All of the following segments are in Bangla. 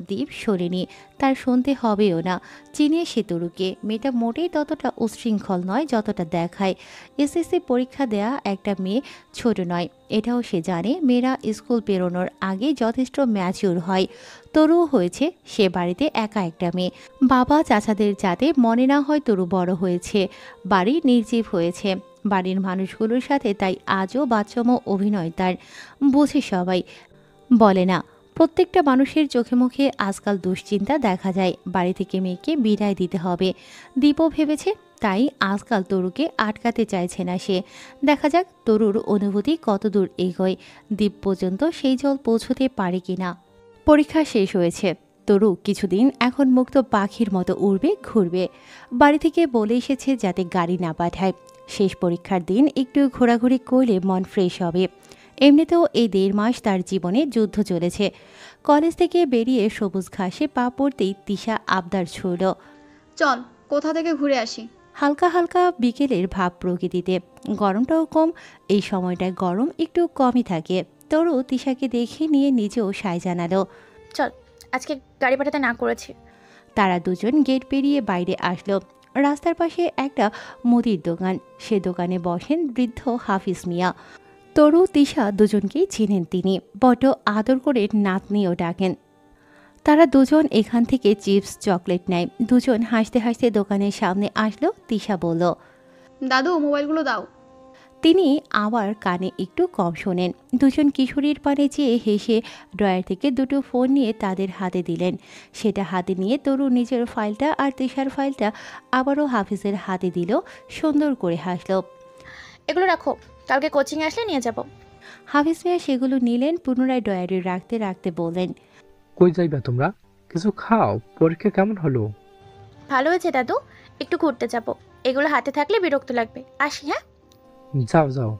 দীপ শোনেনি, তার শুনতে হবেও না। চিনে সে তরুকে, মেয়েটা মোটেই ততটা উচ্ছৃঙ্খল নয় যতটা দেখায়। এসএসসি পরীক্ষা দেয়া একটা মেয়ে ছোট নয়, এটাও সে জানে। মেয়েরা স্কুল পেরোনোর আগে যথেষ্ট ম্যাচিউর হয়। তরুও হয়েছে, সে বাড়িতে একা একটা মেয়ে। বাবা চাচাদের যাতে মনে না হয় তরু বড় হয়েছে। বাড়ি নির্জীব হয়েছে বাড়ির মানুষগুলোর সাথে, তাই আজও বাচ্চামো অভিনয় তার। বুঝে সবাই, বলে না। প্রত্যেকটা মানুষের চোখে মুখে আজকাল দুশ্চিন্তা দেখা যায়। বাড়ি থেকে মেয়েকে বিদায় দিতে হবে, দীপও ভেবেছে। তাই আজকাল তরুকে আটকাতে চাইছে না সে। দেখা যাক তরুর অনুভূতি কতদূর এগোয়, দ্বীপ পর্যন্ত সেই জল পৌঁছতে পারে কিনা। পরীক্ষা শেষ হয়েছে। তরু কিছুদিন এখন মুক্ত পাখির মতো উড়বে ঘুরবে। বাড়ি থেকে বলে এসেছে যাতে গাড়ি না পাঠায়। শেষ পরীক্ষার দিন একটু ঘোরাঘুরি করলে মন ফ্রেশ হবে। এমনিতেও এই 1.5 মাস তার জীবনে যুদ্ধ চলেছে। কলেজ থেকে বেরিয়ে সবুজ ঘাসে পা পড়তেই তিশা আবদার ছুড়ল, চল কোথা থেকে ঘুরে আসি। হালকা হালকা বিকেলের ভাব প্রকৃতিতে। গরমটাও কম, এই সময়টায় গরম একটু কমই থাকে। তরু তিশাকে দেখে নিয়ে নিজেও সায় জানালো। চল, আজকে গাড়ি পাঠাতে না করেছি। তারা দুজন গেট পেরিয়ে বাইরে আসলো। রাস্তার পাশে একটা মুদির দোকান, সে দোকানে বসেন বৃদ্ধ হাফিজ মিয়া। তরু তিশা দুজনকেই চিনেন তিনি, বড্ড আদর করে নাতনিও ডাকেন। তারা দুজন এখান থেকে চিপস চকলেট নেয়। দুজন হাসতে হাসতে দোকানের সামনে আসলো। তিশা বলল, দাদু মোবাইলগুলো দাও। তিনি আবার কানে একটু কম শোনেন। দুজন কিশোরীর পানে চেয়ে হেসে ড্রয়ার থেকে দুটো ফোন নিয়ে তাদের হাতে দিলেন। সেটা হাতে নিয়ে তরু নিজের ফাইলটা আর তিশার ফাইলটা আবারও হাফিজের হাতে দিল। সুন্দর করে হাসল। এগুলো রাখো, কালকে কোচিংয়ে আসলে নিয়ে যাব। হাফিজ মিয়া সেগুলো নিলেন, পুনরায় ড্রয়ারে রাখতে রাখতে বললেন, কই যাইবা তোমরা? কিছু খাও। পরীক্ষা কেমন হলো? ভালো হয়েছে দাদু, একটু ঘুরতে যাব। এগুলো হাতে থাকলে বিরক্ত লাগবে। আসি হ্যাঁ। যাও যাও।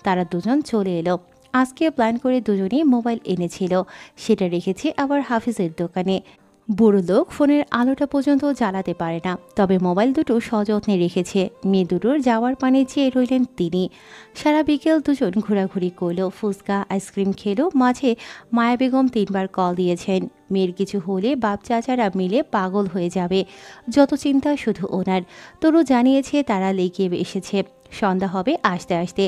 তারা দুজন চলে এলো। আজকে প্ল্যান করে দুজনেই মোবাইল এনেছিল, সেটা রেখেছে আবার হাফিজের দোকানে। বুড়ো লোক ফোনের আলোটা পর্যন্ত জ্বালাতে পারে না, তবে মোবাইল দুটো সযত্নে রেখেছে। মেয়ে দুটোর যাওয়ার পানে চেয়ে রইলেন তিনি। সারা বিকেল দুজন ঘোরাঘুরি করলো, ফুচকা আইসক্রিম খেলো। মাঝে মায়া বেগম 3বার কল দিয়েছেন। মেয়ের কিছু হলে বাপ চাচারা মিলে পাগল হয়ে যাবে, যত চিন্তা শুধু ওনার। তরু জানিয়েছে তারা লেগে এসেছে, সন্ধ্যা হবে আসতে আসতে।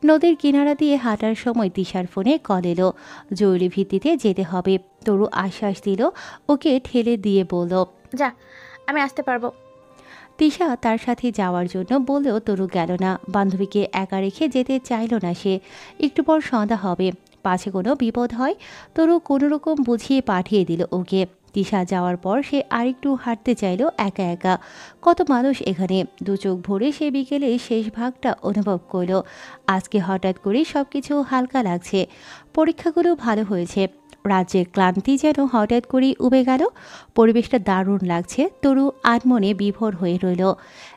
নদীর কিনারা দিয়ে হাঁটার সময় তিশার ফোনে কল এলো, জরুরি ভিত্তিতে যেতে হবে। তরু আশ্বাস দিল, ওকে ঠেলে দিয়ে বলল, যা, আমি আসতে পারবো। তিশা তার সাথে যাওয়ার জন্য বললেও তরু গেল না। বান্ধবীকে একা রেখে যেতে চাইল না সে। একটু পর সন্ধ্যা হবে, পাছে কোনো বিপদ হয়। তরু কোনোরকম বুঝিয়ে পাঠিয়ে দিল ওকে। তিশা যাওয়ার পর সে আরেকটু হাঁটতে চাইল একা একা। কত মানুষ এখানে। দু চোখ ভরে সে বিকেলে শেষ ভাগটা অনুভব করল। আজকে হঠাৎ করে সবকিছু হালকা লাগছে। পরীক্ষাগুলো ভালো হয়েছে। রাজ্যের ক্লান্তি যেন হঠাৎ করেই উবে গেল। পরিবেশটা দারুণ লাগছে। তরু আনমনে বিভোর হয়ে রইল।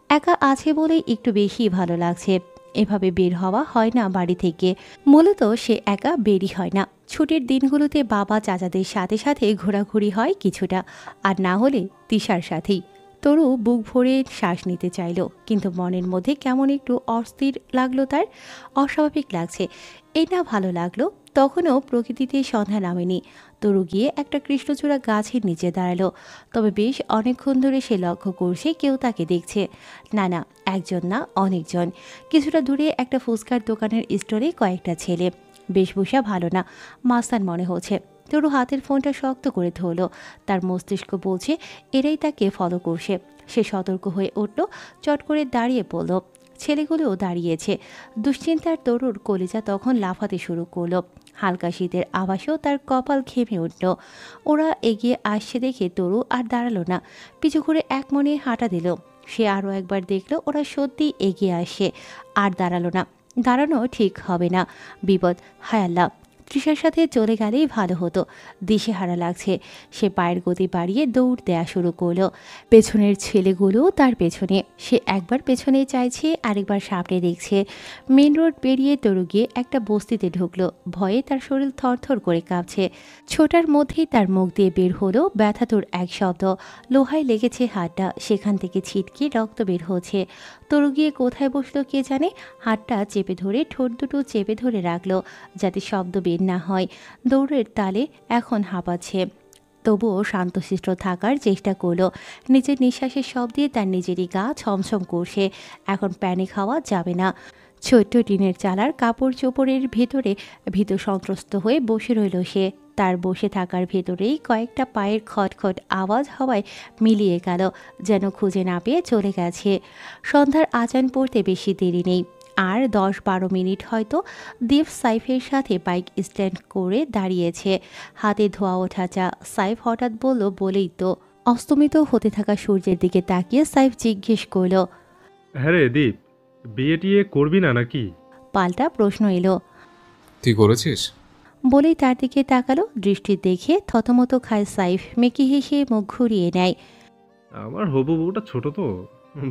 একা আছে বলেই একটু বেশি ভালো লাগছে। এভাবে বের হওয়া হয় না বাড়ি থেকে। মূলত সে একা বেরই হয় না। ছুটির দিনগুলোতে বাবা চাচাদের সাথে সাথে ঘোরাঘুরি হয় কিছুটা, আর না হলে তিশার সাথেই। তরু বুক ভরে শ্বাস নিতে চাইল, কিন্তু মনের মধ্যে কেমন একটু অস্থির লাগলো তার। অস্বাভাবিক লাগছে। এই না ভালো লাগলো। তখনও প্রকৃতিতে সন্ধ্যা নামেনি। তরু গিয়ে একটা কৃষ্ণচূড়া গাছের নিচে দাঁড়ালো। তবে বেশ অনেকক্ষণ ধরে সে লক্ষ্য করছে কেউ তাকে দেখছে। না না, একজন না, অনেকজন। কিছুটা দূরে একটা ফুচকার দোকানের স্টলে কয়েকটা ছেলে। বেশভূষা ভালো না, মাস্তান মনে হচ্ছে। তরু হাতের ফোনটা শক্ত করে ধরল। তার মস্তিষ্ক বলছে এরাই তাকে ফলো করছে। সে সতর্ক হয়ে উঠল, চট করে দাঁড়িয়ে পড়ল। ছেলেগুলোও দাঁড়িয়েছে। দুশ্চিন্তার তরুর কলিজা তখন লাফাতে শুরু করলো। হালকা শীতের আভাসেও তার কপাল ঘেমে উঠল। ওরা এগিয়ে আসছে দেখে তরু আর দাঁড়ালো না, পিছু ঘুরে এক মনে হাঁটা দিল। সে আরও একবার দেখল ওরা সত্যি এগিয়ে আসে। আর দাঁড়ালো না, দাঁড়ানো ঠিক হবে না। বিপদ, হায় আল্লাহ, তৃষার সাথে চলে গেলেই ভালো হতো। দিশেহারা লাগছে। সে পায়ের গতি বাড়িয়ে দৌড় দেয়া শুরু করলো। পেছনের ছেলেগুলো তার পেছনে। সে একবার পেছনে চাইছে, আরেকবার সামনে দেখছে। মেন রোড পেরিয়ে তরু গিয়ে একটা বস্তিতে ঢুকলো। ভয়ে তার শরীর থরথর করে কাঁপছে। ছোটার মধ্যেই তার মুখ দিয়ে বের হলো ব্যথাতুর এক শব্দ। লোহায় লেগেছে হাতটা, সেখান থেকে ছিটকে রক্ত বের হচ্ছে। তরু গিয়ে কোথায় বসলো কে জানে, হাতটা চেপে ধরে ঠোঁট দুটো চেপে ধরে রাখলো যাতে শব্দ বের না হয়। দৌড়ের তালে এখন হাঁপাচ্ছে, তবুও শান্তশিষ্ট থাকার চেষ্টা করলো। নিজের নিঃশ্বাসের শব্দে তার নিজেরই গা ছমছম করছে। এখন প্যানিক হওয়া যাবে না। ছোট্ট টিনের চালার কাপড় চোপড়ের ভেতরে ভীত সন্ত্রস্ত হয়ে বসে রইল সে। তার বসে থাকার ভেতরেই কয়েকটা পায়ের খটখট আওয়াজ হওয়ায় মিলিয়ে গেল, যেন খুঁজে না পেয়ে চলে গেছে। সন্ধ্যার আজান পড়তে বেশি দেরি নেই, আর 10-12 মিনিট হয়তো। দীপ সাইফের সাথে বাইক স্ট্যান্ড করে দাঁড়িয়েছে, হাতে ধোয়া ওঠা চা। সাইফ হঠাৎ বলল বলেই তো। অস্তমিত হতে থাকা সূর্যের দিকে তাকিয়ে সাইফ জিজ্ঞেস করল, হ্যাঁ রে দীপ, বিয়ে টিয়ে করবি না নাকি? পাল্টা প্রশ্ন এলো। তুই করেছিস? বলেই তার দিকে তাকালো। দৃষ্টি দেখে থতমত খায় সাইফ, মেকি হেসে মুখ ঘুরিয়ে নেয়। আমার হবু বউটা ছোট তো,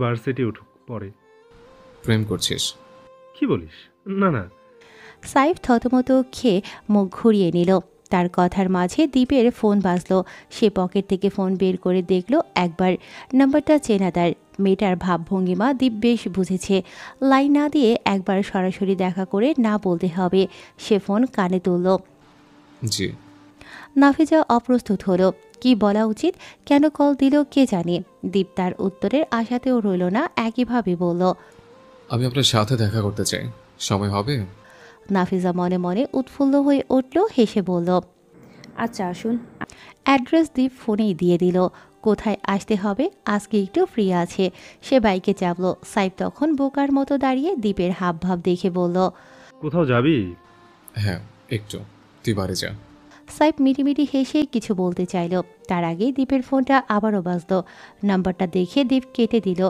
ভার্সিটি উঠুক পরে। প্রেম করছিস? কি বলিস? না না। সাইফ থতমত খেয়ে মুখ ঘুরিয়ে নিল। তার কথার মাঝে দীপের ফোন বাজলো। সে পকেট থেকে ফোন বের করে দেখল একবার। নাম্বারটা চেনা তার। মেয়েটার ভাবভঙ্গিমা দীপ বেশ বুঝেছে। লাইন না দিয়ে একবার সরাসরি দেখা করে না বলতে হবে। সে ফোন কানে তুলল। জি। নাফিজা অপ্রস্তুত হলো। কি বলা উচিত, কেন কল দিল কে জানে। দীপ তার উত্তরের আশাতেও রইল না, একইভাবে বলল, আমি আপনার সাথে দেখা করতে চাই, সময় হবে? নাফিজা মনে মনে উৎফুল্ল হয়ে উঠল, হেসে বলল, আচ্ছা আসুন। অ্যাড্রেস দীপ ফোনেই দিয়ে দিল। কোথায় আসতে হবে, আজকে একটু ফ্রি আছে। সে বাইকে চাপল। সাইফ তখন বোকার মতো দাঁড়িয়ে দীপের হাব ভাব দেখে বলল, কোথাও যাবি? হ্যাঁ একটু, তুই বাড়ি যা। সাইফ মিটিমিটি হেসে কিছু বলতে চাইল, তার আগেই দীপের ফোনটা আবারও বাজল। নাম্বারটা দেখে দীপ কেটে দিল।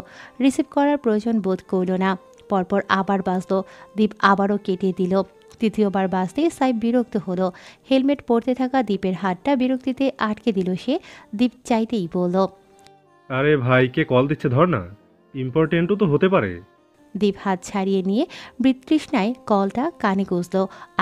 রিসিভ করার প্রয়োজন বোধ করল না। পরপর আবার বাজল। দীপ আবারও কেটে দিল। তৃতীয়বার বাজতেই সাইফ বিরক্ত হলো। হেলমেট পরতে থাকা দীপের হাতটা বিরক্তিতে আটকে দিল সে। দীপ চাইতেই বলল, আরে ভাইকে কল দিচ্ছে, ধর না, ইম্পর্টেন্টও তো হতে পারে। দীপ হাত ছাড়িয়ে নিয়ে বৃতৃষ্ণায় কলটা কানে গুঁজল।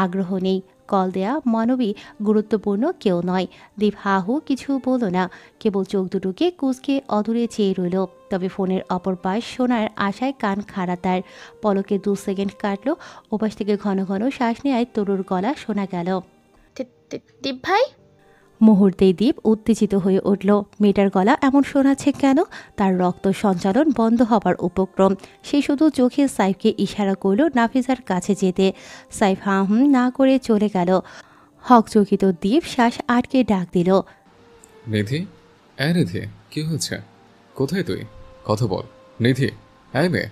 আগ্রহ নেই, কল দেয়া মানবী গুরুত্বপূর্ণ কেউ নয়। দীপ হাহু কিছু বলল না, কেবল চোখ দুটোকে কুঁচকে অদূরে চেয়ে রইল। তবে ফোনের অপর পাশ শোনার আশায় কান খাড়া তার। পলকে 2 সেকেন্ড কাটলো। ওপাশ থেকে ঘন ঘন শ্বাস নেয় তরুর গলা শোনা গেল। দীপ ভাই? মুহূর্তেই দীপ উত্তেজিত হয়ে উঠল। মেয়েটার গলা এমন শোনাচ্ছে কেন? তার রক্ত সঞ্চালন বন্ধ হবার উপক্রম। সে শুধু চোখে সাইফকে ইশারা করল নাফিজার কাছে যেতে। সাইফ হাঁ হুম না করে চলে গেল। হকচকিত দীপ শ্বাস আটকে ডাক দিল, নিধি, নিধি, কি হয়েছে? কোথায় তুই? কথা বল নিধি, মেয়ে।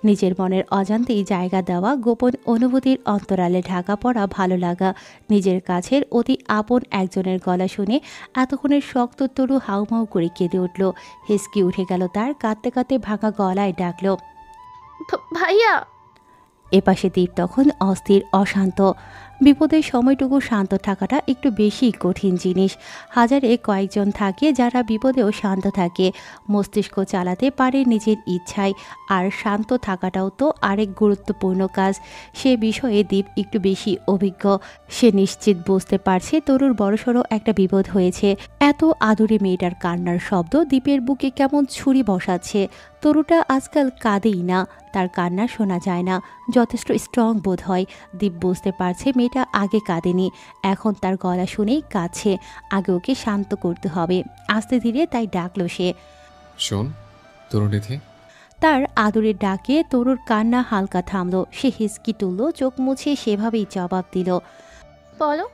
নিজের মনের অজান্তেই জায়গা দেওয়া গোপন অনুভূতির অন্তরালে ঢাকা পড়া ভালো লাগা। নিজের কাছের অতি আপন একজনের গলা শুনে এতক্ষণের শক্ত তরু হাউমাউ করে কেঁদে উঠল। হেসকি উঠে গেল তার, কাঁদতে কাঁদতে ভাঙা গলায় ডাকল, ভাইয়া। এপাশে দীপ তখন অস্থির, অশান্ত। বিপদের সময়টুকু শান্ত থাকাটা একটু বেশি কঠিন জিনিস। হাজারে কয়েকজন থাকে যারা বিপদেও শান্ত থাকে, মস্তিষ্ক চালাতে পারে নিজের ইচ্ছায়। আর শান্ত থাকাটাও তো আরেক গুরুত্বপূর্ণ কাজ। সে বিষয়ে দীপ একটু বেশি অভিজ্ঞ। সে নিশ্চিত বুঝতে পারছে তরুর বড়সড় একটা বিপদ হয়েছে। এত আদুরে মেয়েটার কান্নার শব্দ দীপের বুকে কেমন ছুরি বসাচ্ছে। তরুটা আজকাল কাঁদেই না, তার কান্না শোনা যায় না, যথেষ্ট স্ট্রং বোধ হয়। দীপ বুঝতে পারছে মেয়েটা আগে কাঁদেনি, এখন তার গলা শুনেই কাঁদছে। আগে ওকে শান্ত করতে হবে। আস্তে ধীরে তাই ডাকলো সে, শোন তরুণীথি। তার আদরের ডাকে তরুর কান্না হালকা থামলো। সে হিসকি তুলল, চোখ মুছে সেভাবেই জবাব দিল, বলো।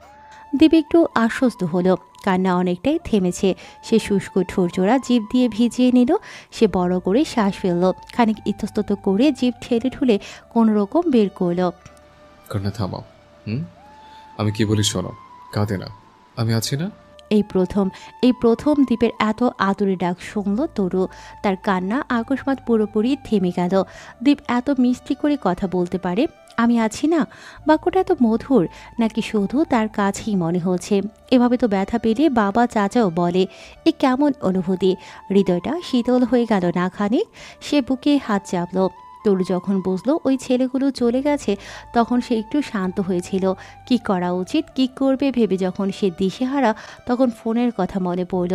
দীপ একটু আশ্বস্ত হলো। কান্না অনেকটাই থেমেছে। সে শুষ্ক ঠোরজোড়া জিভ দিয়ে ভিজিয়ে নিল। সে বড় করে শ্বাস ফেলল, খানিক ইতস্তত করে জিভ ঠেলে ঠুলে কোনো রকম বের করল, কান্না থামাও। আমি কি বলি শোনো, কাঁদে না, আমি আছি না। এই প্রথম দীপের এত আদরে ডাক শুনল তরু। তার কান্না আকস্মাৎ পুরোপুরি থেমে গেল। দীপ এত মিষ্টি করে কথা বলতে পারে, আমি আছি না। বাক্যটা এত মধুর, নাকি শুধু তার কাছেই মনে হচ্ছে? এভাবে তো ব্যথা পেলে বাবা চাচাও বলে। এ কেমন অনুভূতি! হৃদয়টা শীতল হয়ে গেল না খানিক। সে বুকে হাত চাপল। তরু যখন বুঝলো ওই ছেলেগুলো চলে গেছে, তখন সে একটু শান্ত হয়েছিল। কি করা উচিত, কি করবে ভেবে যখন সে দিশেহারা, তখন ফোনের কথা মনে পড়ল।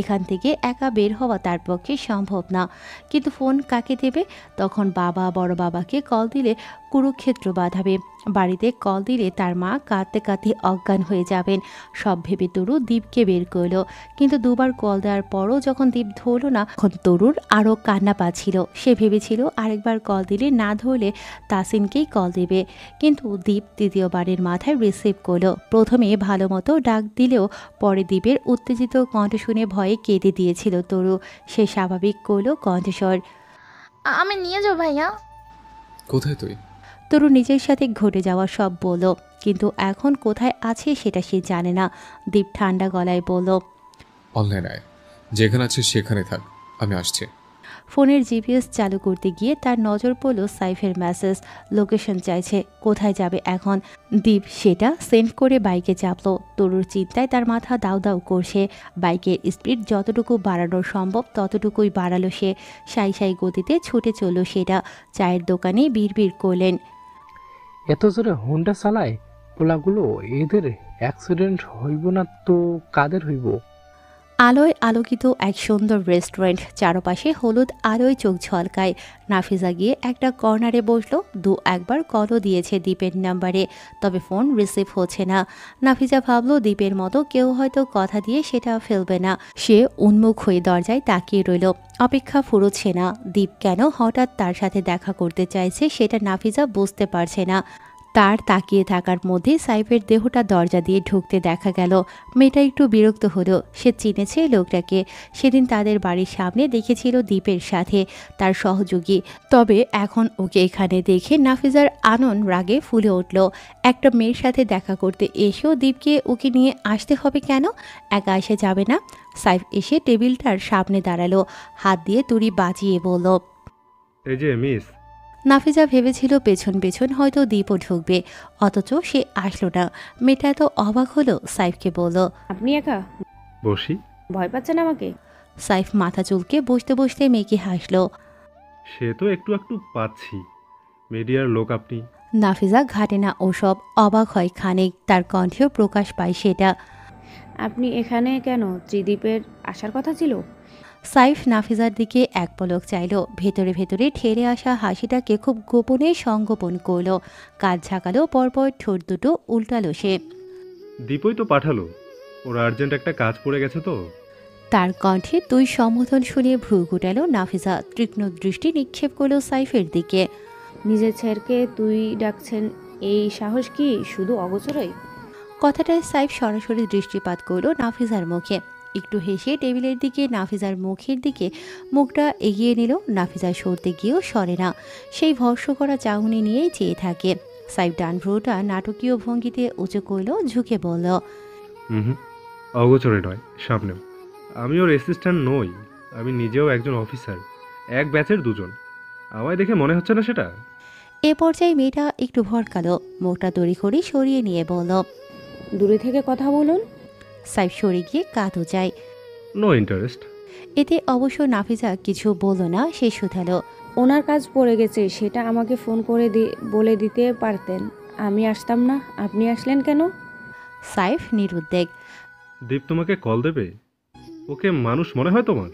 এখান থেকে একা বের হওয়া তার পক্ষে সম্ভব না। কিন্তু ফোন কাকে দেবে? তখন বাবা বড় বাবাকে কল দিলে কুরুক্ষেত্র বাঁধাবে, বাড়িতে কল দিলে তার মা কাঁদতে কাঁদতে অজ্ঞান হয়ে যাবেন। সব ভেবে তরু দীপকে বের করলো, কিন্তু দুবার কল দেওয়ার পরও যখন দীপ ধরল না, তখন তরুর আরও কান্না পাচ্ছিল। সে ভেবেছিল আরেকবার কল দিলে না ধরলে তাসিনকেই কল দেবে, কিন্তু দীপ দ্বিতীয়বারের মাথায় রিসিভ করলো। প্রথমে ভালো মতো ডাক দিলেও পরে দীপের উত্তেজিত কণ্ঠ শুনে ভয়ে কেঁদে দিয়েছিল তরু। সে স্বাভাবিক করলো কণ্ঠস্বর। আমি নিয়ে যাও ভাইয়া। কোথায় তুই? তরু নিজের সাথে ঘটে যাওয়া সব বলল, কিন্তু এখন কোথায় আছে সেটা সে জানে না। দীপ ঠান্ডা গলায় বলল, অনলাইন আয়, যেখানে আছিস সেখানে থাক, আমি আসছি। ফোনের জিপিএস চালু করতে গিয়ে তার নজর পড়ল সাইফের মেসেজ। লোকেশন চাইছে, কোথায় যাবে এখন? দীপ সেটা সেন্ড করে বাইকে চাপলো। তরুর চিন্তায় তার মাথা দাউ দাউ করছে। বাইকের স্পিড যতটুকু বাড়ানো সম্ভব ততটুকুই বাড়ালো সে। সাই সাই গতিতে ছুটে চলল সেটা। চায়ের দোকানে বিড়বিড় করলেন, এত জোরে হোন্ডা চালায় পোলাগুলো, এদের অ্যাক্সিডেন্ট হইব না তো কাদের হইব? আলোয় আলোকিত এক সুন্দর রেস্টুরেন্ট, চারপাশে হলুদ আলোয় চোখ ঝলকায়। নাফিজা গিয়ে একটা কর্নারে বসলো। একবার কলও দিয়েছে দীপের নাম্বারে, তবে ফোন রিসিভ হচ্ছে না। নাফিজা ভাবলো দীপের মতো কেউ হয়তো কথা দিয়ে সেটা ফেলবে না। সে উন্মুখ হয়ে দরজায় তাকিয়ে রইল। অপেক্ষা ফুরোচ্ছে না। দীপ কেন হঠাৎ তার সাথে দেখা করতে চাইছে সেটা নাফিজা বুঝতে পারছে না। তার তাকিয়ে থাকার মধ্যে সাইফের দেহটা দরজা দিয়ে ঢুকতে দেখা গেল। মেয়েটা একটু বিরক্ত হলো। সে চিনেছে লোকটাকে। সেদিন তাদের বাড়ির সামনে দেখেছিল দীপের সাথে তার সহযোগী। তবে এখন ওকে এখানে দেখে নাফিজার আনন্দ রাগে ফুলে উঠল। একটা মেয়ের সাথে দেখা করতে এসেও দীপকে ওকে নিয়ে আসতে হবে কেন? একা এসে যাবে না? সাইফ এসে টেবিলটার সামনে দাঁড়ালো, হাত দিয়ে তুড়ি বাজিয়ে বলল, এই যে মিস। নাফিজা ভেবেছিল পেছন পেছন হয়তো দীপও ঢুকবে, অথচ সে আসলো না। মেয়েটা তো অবাক হলো। সাইফকে বলল, আপনি একা? বসি। ভয় পাচ্ছেন আমাকে? সাইফ মাথা চুলকে বসতে বসতে মেয়েকে হাসলো। সে তো একটু একটু পাচ্ছি, মিডিয়ার লোক আপনি। নাফিজা ঘাটে না ওসব, অবাক হয় খানিক। তার কণ্ঠেও প্রকাশ পায় সেটা। আপনি এখানে কেন? ত্রিদীপের আসার কথা ছিল। সাইফ নাফিজার দিকে এক পলক চাইল। ভেতরে ভেতরে ঠেলে আসা হাসিটাকে খুব গোপনে সংগোপন করলো। কাজ ঝাঁকালো, পরপর ঠোঁট দুটো উল্টালো সে। দীপই তো পাঠালো, ওর আর্জেন্ট একটা কাজ পড়ে গেছে তো। তার কণ্ঠে তুই সম্বোধন শুনে ভ্রু গুটালো নাফিজা। তীক্ষ্ণ দৃষ্টি নিক্ষেপ করলো সাইফের দিকে। নিজের ছেড়কে তুই ডাকছেন, এই সাহস কি শুধু অগোচরই? কথাটায় সাইফ সরাসরি দৃষ্টিপাত করলো নাফিজার মুখে। একটু হেসে টেবিলের দিকে নাফিজার মুখের দিকে মুখটা এগিয়ে নিল। নাফিজা সরতে গিয়েও সরে না, সেই ভস্য করা চাহনি নিয়েই চেয়ে থাকে। সাইফ ডান ভ্রুটা নাটকীয় ভঙ্গিতে উঁচু করল, ঝুঁকে বলল, হুম, অগোচরে নয়, সামনেও। আমি ওর অ্যাসিস্ট্যান্ট নই, আমি নিজেও একজন অফিসার, এক ব্যাচের দুজন। আমায় দেখে মনে হচ্ছে না সেটা? এ পর্যায়ে মেয়েটা একটু ভড়কালো, মুখটা তড়িঘড়ি সরিয়ে নিয়ে বলল, দূরে থেকে কথা বলুন। সাইফ সরে গিয়ে কাঁধও যায়। No interest. এতে অবশ্য নাফিজা কিছু বলল না, সে শুধালো, ওনার কাজ পড়ে গেছে, সেটা আমাকে ফোন করে বলে দিতে পারতেন, আমি আসতাম না। আপনি আসলেন কেন? সাইফ নিরুদ্বেগ। দীপ তোমাকে কল দেবে? ওকে মানুষ মনে হয় তোমার?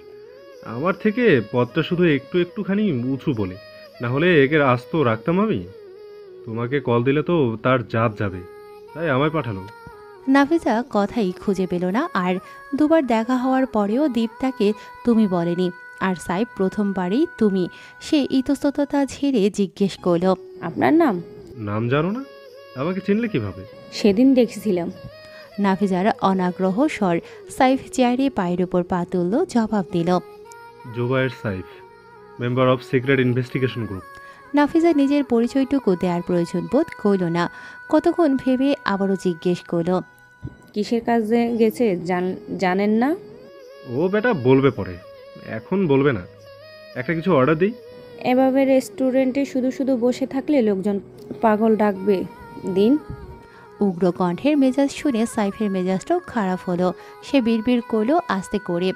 আমার থেকে পথটা শুধু একটুখানি উঁচু বলে, না হলে একে আস্ত রাখতাম আমি। তোমাকে কল দিলে তো তার জাত যাবে, তাই আমায় পাঠালো। নাফিজা কথাই খুঁজে পেল না। আর দুবার দেখা হওয়ার পরেও দীপ তাকে তুমি বলেনি, আর সাইফ প্রথমবারই তুমি। সে ইতস্ততা ঝেড়ে জিজ্ঞেস করল, আপনার নাম? নাম জানো না? আমাকে চিনলে কিভাবে? সেদিন দেখেছিলাম। নাফিজার অনাগ্রহ স্বর। সাইফ চেয়ারে পায়ের উপর পা তুলল, জবাব দিল, Zobayer Saif, member of secret investigation group. Nafiza নিজের পরিচয়টুকু দেওয়ার প্রয়োজন বোধ করল না। কতক্ষণ ভেবে আবারও জিজ্ঞেস করল, কিসের কাজে গেছে জানেন না? ও বেটা বলবে পরে, এখন বলবে না। একটা কিছু অর্ডার দিই? এভাবে রেস্টুরেন্টে শুধু শুধু বসে থাকলে লোকজন পাগল ডাকবে। দিন। উগ্র কণ্ঠের মেজাজ শুনে সাইফের মেজাজটাও খারাপ হলো। সে বিড়বিড় করল আস্তে করে,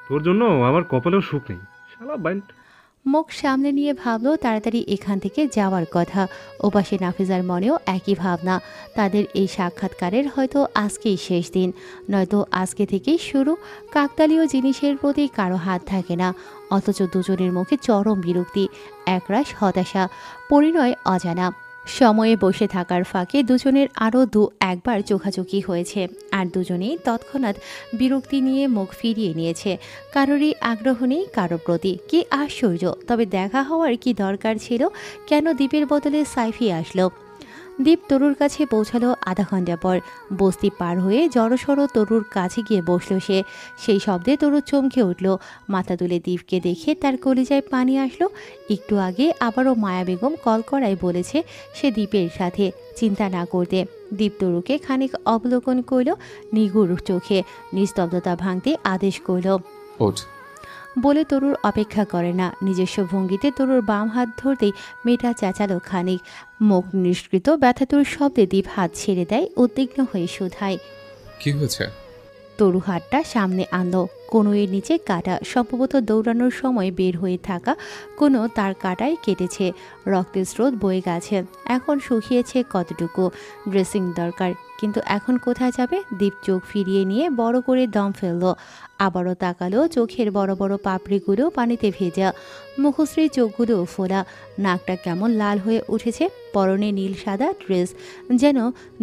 তোর জন্য আমার কপালেও সুখ নেই, শালা বাইন্ড। মুখ সামনে নিয়ে ভাবলো তাড়াতাড়ি এখান থেকে যাওয়ার কথা। ওপাশে নাফিজার মনেও একই ভাবনা। তাদের এই সাক্ষাৎকারের হয়তো আজকেই শেষ দিন, নয়তো আজকে থেকেই শুরু। কাকতালীয় জিনিসের প্রতি কারো হাত থাকে না, অথচ দুজনের মুখে চরম বিরক্তি, একরাশ হতাশা, পরিণয় অজানা। সময়ে বসে থাকার ফাঁকে দুজনের আরও একবার চোখাচোখি হয়েছে, আর দুজনেই তৎক্ষণাৎ বিরক্তি নিয়ে মুখ ফিরিয়ে নিয়েছে। কারোরই আগ্রহ নেই কারোর প্রতি। কি আশ্চর্য! তবে দেখা হওয়ার কি দরকার ছিল? কেন দীপের বদলে সাইফি আসলো? দীপ তরুর কাছে পৌঁছালো আধা ঘন্টা পর। বস্তি পার হয়ে জড়সড় তরুর কাছে গিয়ে বসলো সে। সেই শব্দে তরু চমকে উঠল। মাথা তুলে দীপকে দেখে তার কলিজায় পানি আসলো। একটু আগে আবারও মায়া বেগম কল করায় বলেছে সে দীপের সাথে, চিন্তা না করতে। দীপ তরুকে খানিক অবলোকন করল নিগুড় চোখে, নিস্তব্ধতা ভাঙতে আদেশ করল। ওঠ। বলে তরুর অপেক্ষা করে না, নিজস্ব ভঙ্গিতে তরুর বাম হাত ধরতেই মেয়েটা চেঁচালো খানিক। মুখ নিষ্কৃত ব্যথাতুর শব্দে দীপ হাত ছেড়ে দেয়, উদ্বিগ্ন হয়ে শুধায়। কি হয়েছে? তরু হাতটা সামনে আনলো। কনুইয়ের নিচে কাটা, সম্ভবত দৌড়ানোর সময় বের হয়ে থাকা কোনো তার কাটায় কেটেছে। রক্তের স্রোত বয়ে গেছে। এখন শুকিয়েছে কতটুকু। ড্রেসিং দরকার, কিন্তু এখন কোথায় যাবে? দীপ চোখ ফিরিয়ে নিয়ে বড় করে দম ফেললো। আবারও তাকালো, চোখের বড় বড় পাপড়িগুলো পানিতে ভেজা, মুখশ্রী চোখগুলো ফোলা, নাকটা কেমন লাল হয়ে উঠেছে। পরনে নীল সাদা ড্রেস, যেন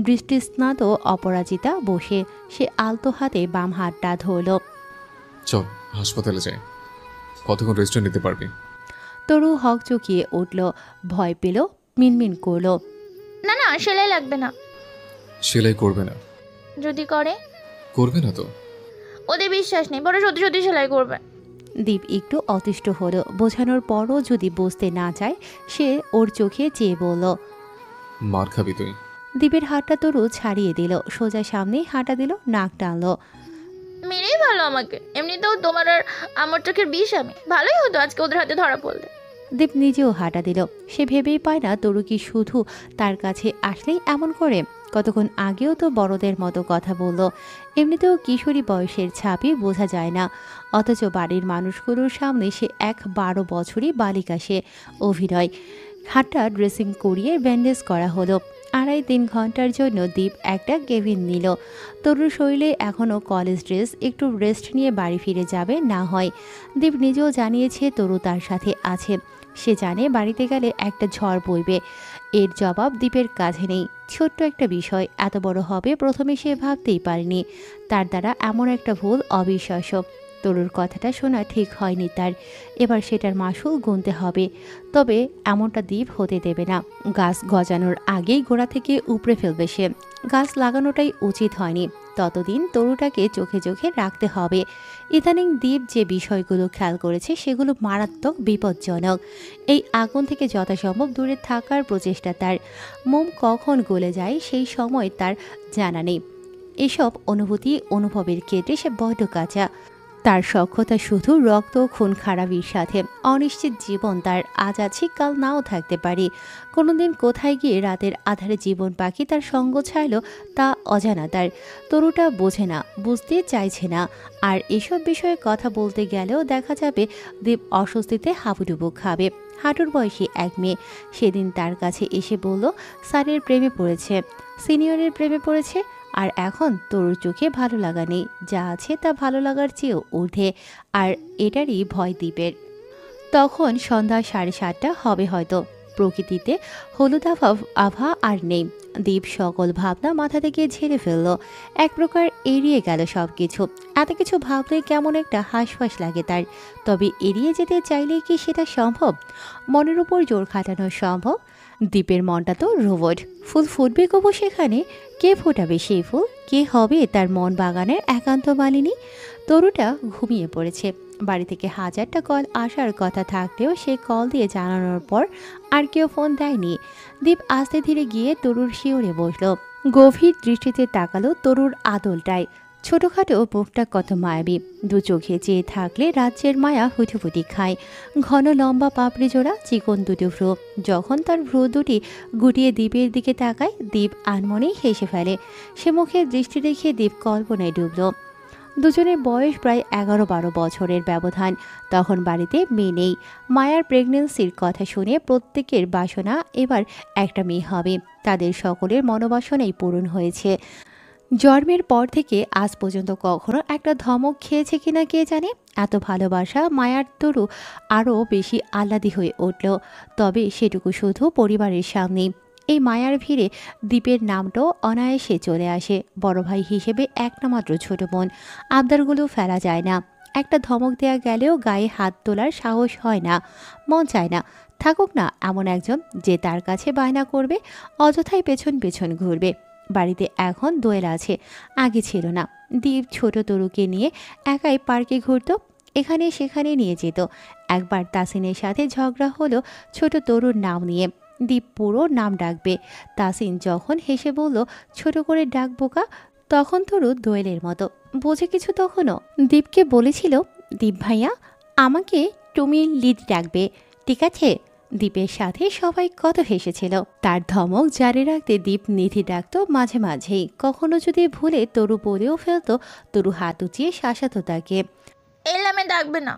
দৃষ্টিস্নাত অপরাজিতা বসে। সে আলতো হাতে বাম হাতটা ধরল। চল হাসপাতালে যাই, কতক্ষণ রেস্ট নিতে পারবি? তরু হক চকিয়ে উঠল, ভয় পেল, মিনমিন করল। না না, সেলাই লাগবে না। সেলাই করবে না? যদি করে? করবে না তো? ওদের বিশ্বাস নেই, বড় সত্যি সত্যি সেলাই করবে। দীপ একটু অতিষ্ঠ হলো। বোঝানোর পরও যদি বুঝতে না চায়, সে ওর চোখে চেয়ে বলল। মার খাবি তুই। দীপের হাতটা তরু ছাড়িয়ে দিল, সোজা সামনে হাঁটা দিল, নাক টানলো। মেরেই ভালো আমাকে, এমনিতেও তোমার আর আমার চোখের বিষ আমি। ভালোই হতো আজকে ওদের হাতে ধরা পড়লে। দীপ নিজেও হাঁটা দিল। সে ভেবেই পায় না তরু কি শুধু তার কাছে আসলেই এমন করে। কতক্ষণ আগেও তো বড়দের মতো কথা বলল। এমনিতেও কিশোরী বয়সের ছাপই বোঝা যায় না, অথচ বাড়ির মানুষগুলোর সামনে সে 12 বছরই বালিকা। সে অভিনয়। হাতটা ড্রেসিং করিয়ে ব্যান্ডেজ করা হলো। 2.5-3 ঘন্টার জন্য দীপ একটা কেবিন নিল। তরুর শরীরে এখনও কলেজ ড্রেস, একটু রেস্ট নিয়ে বাড়ি ফিরে যাবে না হয়। দীপ নিজেও জানিয়েছে তরু তার সাথে আছে। সে জানে বাড়িতে গেলে একটা ঝড় বইবে। এর জবাব দীপের কাছে নেই। ছোট্ট একটা বিষয় এত বড় হবে প্রথমে সে ভাবতেই পারেনি। তার দ্বারা এমন একটা ভুল অবিশ্বাস্য। তরুর কথাটা শোনা ঠিক হয়নি তার। এবার সেটার মাসুল গুনতে হবে। তবে এমনটা দীপ হতে দেবে না। গাছ গজানোর আগেই গোড়া থেকে উপড়ে ফেলবে সে। গাছ লাগানোটাই উচিত হয়নি। ততদিন তরুটাকে চোখে চোখে রাখতে হবে। ইদানিং দীপ যে বিষয়গুলো খেয়াল করেছে সেগুলো মারাত্মক বিপজ্জনক। এই আগুন থেকে যথাসম্ভব দূরে থাকার প্রচেষ্টা তার। মোম কখন গলে যায় সেই সময় তার জানা নেই। এসব অনুভবের ক্ষেত্রে সে বড্ড কাঁচা। তার সক্ষতা শুধু রক্ত খুন খারাপির সাথে। অনিশ্চিত জীবন তার, আজ আছে কাল নাও থাকতে পারে। কোনোদিন কোথায় গিয়ে রাতের আধারে জীবন পাখি তার সঙ্গ ছাড়ল তা অজানা তার। তরুটা বোঝে না, বুঝতে চাইছে না। আর এসব বিষয়ে কথা বলতে গেলেও দেখা যাবে দীপ অস্বস্তিতে হাবুডুবু খাবে। হাঁটুর বয়সী এক মেয়ে সেদিন তার কাছে এসে বলল স্যারের প্রেমে পড়েছে, সিনিয়রের প্রেমে পড়েছে। আর এখন তরুর চোখে ভালো লাগা নেই, যা আছে তা ভালো লাগার চেয়েও ঊর্ধ্বে। আর এটারই ভয় দীপের। তখন সন্ধ্যা 7:30 হবে হয়তো। প্রকৃতিতে হলুদ আভা আর নেই। দীপ সকল ভাবনা মাথা থেকে ঝেড়ে ফেলল। এক প্রকার এড়িয়ে গেল সব কিছু। এত কিছু ভাবলে কেমন একটা হাঁসফাঁস লাগে তার। তবে এড়িয়ে যেতে চাইলে কি সেটা সম্ভব? মনের উপর জোর খাটানো সম্ভব? দীপের মনটা তো রোবট। ফুল ফুটবে কবু সেখানে। কে ফোটাবে সেই ফুল? কে হবে তার মন বাগানের একান্ত মালিনী? তরুটা ঘুমিয়ে পড়েছে। বাড়ি থেকে 1000টা কল আসার কথা থাকলেও সে কল দিয়ে জানানোর পর আর কেউ ফোন দেয়নি। দীপ আস্তে ধীরে গিয়ে তরুর শিওরে বসল। গভীর দৃষ্টিতে তাকালো তরুর আদলটায়। ছোটখাটো মুখটা কত মায়াবী। দু চোখে চেয়ে থাকলে রাজ্যের মায়া হুটুপুটি খায়। ঘন লম্বা পাপড়ি জোড়া, চিকন দুটো ভ্রু। যখন তার ভ্রু দুটি গুটিয়ে দীপের দিকে তাকায়, দীপ আনমনেই হেসে ফেলে। সে মুখে দৃষ্টি রেখে দীপ কল্পনায় ডুবল। দুজনের বয়স প্রায় 11-12 বছরের ব্যবধান। তখন বাড়িতে মেয়ে নেই। মায়ার প্রেগন্যান্সির কথা শুনে প্রত্যেকের বাসনা এবার একটা মেয়ে হবে। তাদের সকলের মনোবাসনাই পূরণ হয়েছে। জন্মের পর থেকে আজ পর্যন্ত কখনো একটা ধমক খেয়েছে কিনা কে জানে। এত ভালোবাসা মায়ার তরু আরও বেশি আহ্লাদী হয়ে উঠল, তবে সেটুকু শুধু পরিবারের সামনে। এই মায়ার ভিড়ে দ্বীপের নামটাও অনায়াসে চলে আসে। বড় ভাই হিসেবে একটা মাত্র ছোট বোন, আবদারগুলো ফেলা যায় না। একটা ধমক দেয়া গেলেও গায়ে হাত তোলার সাহস হয় না, মন চায় না। থাকুক না এমন একজন যে তার কাছে বায়না করবে, অযথাই পেছন পেছন ঘুরবে। বাড়িতে এখন দোয়েল আছে, আগে ছিল না। দ্বীপ ছোট তরুকে নিয়ে একাই পার্কে ঘুরতো, এখানে সেখানে নিয়ে যেত। একবার তাসিনের সাথে ঝগড়া হলো ছোট তরুর নাম নিয়ে। দ্বীপ পুরো নাম ডাকবে। তাসিন যখন হেসে বলল ছোট করে ডাক বোকা, তখন তরু দোয়েলের মতো বোঝে কিছু তখনও। দ্বীপকে বলেছিল, দ্বীপ ভাইয়া আমাকে তুমি লিড ডাকবে, ঠিক আছে? দ্বীপের সাথে সবাই কত হেসেছিল। তার ধমক জারি রাখতে দ্বীপ নিধি ডাকত মাঝে মাঝেই। কখনো যদি ভুলে তরু বলেও ফেলতো, তরু হাত উঁচিয়ে শাসাতো তাকে। এলামে ডাকবে না,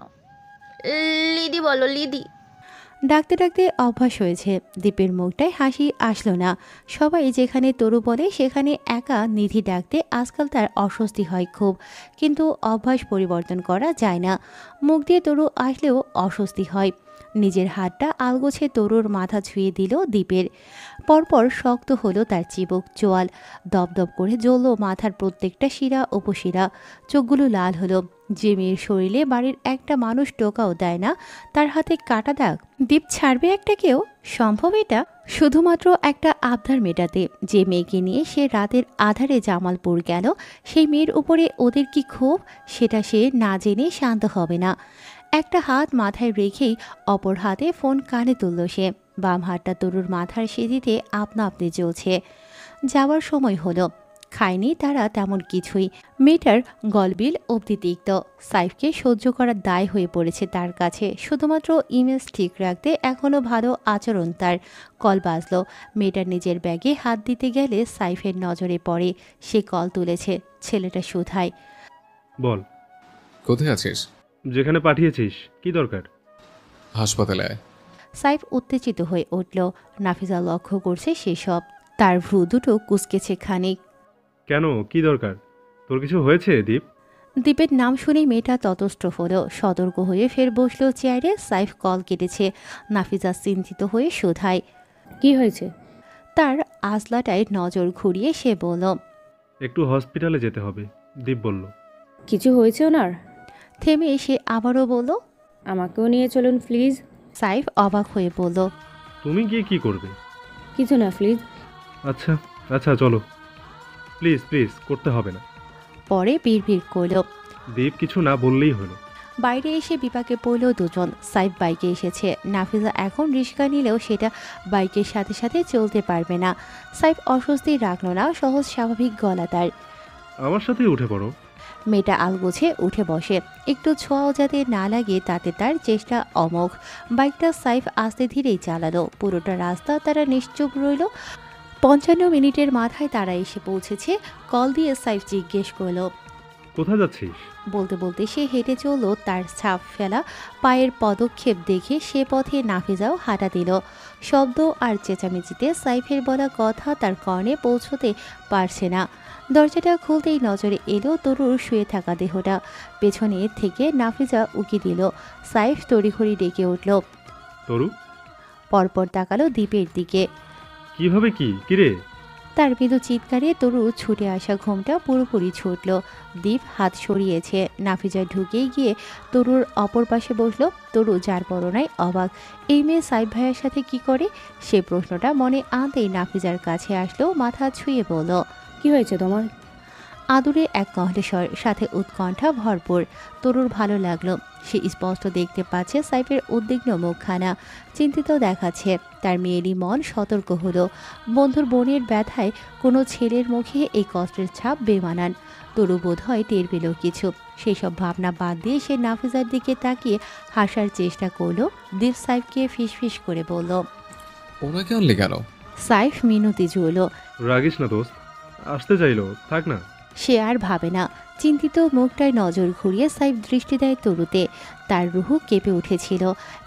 লিদি বলো, লিদি। ডাকতে ডাকতে অভ্যাস হয়েছে। দ্বীপের মুখটায় হাসি আসলো না। সবাই যেখানে তরু বলে সেখানে একা নিধি ডাকতে আজকাল তার অস্বস্তি হয় খুব, কিন্তু অভ্যাস পরিবর্তন করা যায় না। মুখ দিয়ে তরু আসলেও অস্বস্তি হয়। নিজের হাতটা আলগোছে তরুর মাথা ছুঁয়ে দিল দ্বীপের। পরপর শক্ত হলো তার চিবুক, চোয়াল দপদপ করে জ্বলল মাথার প্রত্যেকটা শিরা উপশিরা। চোখগুলো লাল হলো। যে মেয়ের শরীরে বাড়ির একটা মানুষ টোকাও দেয় না, তার হাতে কাটা দাগ। দ্বীপ ছাড়বে একটা কেউ? সম্ভব এটা? শুধুমাত্র একটা আবদার মেটাতে। যে মেয়েকে নিয়ে সে রাতের আধারে জামালপুর গেল, সেই মেয়ের উপরে ওদের কি ক্ষোভ, সেটা সে না জেনে শান্ত হবে না। একটা হাত মাথায় রেখেই অপর হাতে ফোন কানে তুলল সে। বাম হাতটা তরুর মাথার সিঁড়িতে আপনা আপনি জ্বলছে। যাওয়ার সময় হলো। খায়নি তারা তেমন কিছুই। মেয়েটার গলবিল অবধি তিক্ত। সাইফকে সহ্য করার দায় হয়ে পড়েছে তার কাছে। শুধুমাত্র ইমেজ ঠিক রাখতে এখনও ভালো আচরণ তার। কল বাজলো। মেয়েটার নিজের ব্যাগে হাত দিতে গেলে সাইফের নজরে পড়ে। সে কল তুলেছে। ছেলেটা শুধায়, বল। কোথায় আছিস? যেখানে পাঠিয়েছিস। কি দরকার? হাসপাতালে আয়। সাইফ উত্তেজিত হয়ে উঠল। নাফিজা লক্ষ্য করছে সেসব। তার ভ্রু দুটো কুঁচকেছে খানিক। কেন, কি দরকার? তোর কিছু হয়েছে দীপ? দ্বীপের নাম শুনেই মেয়েটা ততস্থ হলো। সতর্ক হয়ে ফের বসলো চেয়ারে। সাইফ কল কেটেছে। নাফিজা চিন্তিত হয়ে শোধায়, কি হয়েছে? তার আজলাটায় নজর ঘুরিয়ে সে বলল, একটু হসপিটালে যেতে হবে, দীপ বলল। কিছু হয়েছে ওনার? থেমে সে আবারও বলল, আমাকেও নিয়ে চলুন প্লিজ। সাইফ অবাক হয়ে বলল, তুমি গিয়ে কি করবে? কিছু না প্লিজ। আচ্ছা আচ্ছা চলো, প্লিজ প্লিজ, করতে হবে না। পরে বিড়বিড় করল। দীপ কিছু না বললেই হলো। বাইরে এসে বিপাকে পড়ল দুজন। সাইফ বাইকে এসেছে। নাফিজা এখন রিস্কা নিলেও সেটা বাইকের সাথে সাথে চলতে পারবে না। সাইফ অস্বস্তি রাখল না, সহজ স্বাভাবিক গলা তার। আমার সাথেই উঠে পড়ো। মেয়েটা আলগোছে উঠে বসে। একটু ছোঁয়াও যাতে না লাগে তাতে তার চেষ্টা অমোঘ। বাইকটা সাইফ আস্তে ধীরেই চালালো। পুরোটা রাস্তা তারা নিশ্চুপ রইল। 55 মিনিটের মাথায় তারা এসে পৌঁছেছে। কল দিয়ে সাইফ জিজ্ঞেস করলো, কোথায় যাচ্ছিস? বলতে বলতে সে হেঁটে চলল। তার ছাপ ফেলা পায়ের পদক্ষেপ দেখে সে পথে নাফিজাও হাঁটা দিল। শব্দ আর চেঁচামেচিতে সাইফের বলা কথা তার কর্ণে পৌঁছতে পারছে না। দরজাটা খুলতেই নজরে এলো তরুর শুয়ে থাকা দেহটা। পেছনে থেকে নাফিজা উকি দিল। সাইফ তড়িঘড়ি ডেকে উঠল। তরু? পরপর তাকালো দ্বীপের দিকে। কিভাবে কি কিরে? তার মৃদু চিৎকারে তরু ছুটে আসা ঘুমটা পুরোপুরি ছুটল। দ্বীপ হাত সরিয়েছে। নাফিজা ঢুকেই গিয়ে তরুর অপর পাশে বসলো। তরু যার পরনায় অবাক। এই মেয়ে সাইফ ভাইয়ের সাথে কি করে, সে প্রশ্নটা মনে আনতেই নাফিজার কাছে আসলো, মাথা ছুঁয়ে বলল, কি হয়েছে তোমার? আদুরে এক কণ্ঠস্বর, সাথে উৎকণ্ঠা ভরপুর। তরুর ভালো লাগলো। সে স্পষ্ট দেখতে পাচ্ছে সাইফের উদ্বিগ্ন মুখখানা। চিন্তিত দেখাচ্ছে। তার মেয়েরই মন সতর্ক হলো। বন্ধুর বোনের ব্যথায় কোনো ছেলের মুখে এই কষ্টের ছাপ বেমানান। তরু বোধ হয় টের পেল কিছু। সেসব ভাবনা বাদ দিয়ে সে নাফিজার দিকে তাকিয়ে হাসার চেষ্টা করলো। দীপ সাইফকে ফিসফিস করে বলল, ওনাকে আনলি কেন? সাইফ মিনতি জুড়ল, রাগিস না দোস্ত, আসতে চাইলো, থাক না। সে আর ভাবে না। চিন্তিত মুখটায় নজর ঘুরিয়ে সাইফ দৃষ্টি দেয় তরুতে। তার রুহু কেঁপে উঠেছিল,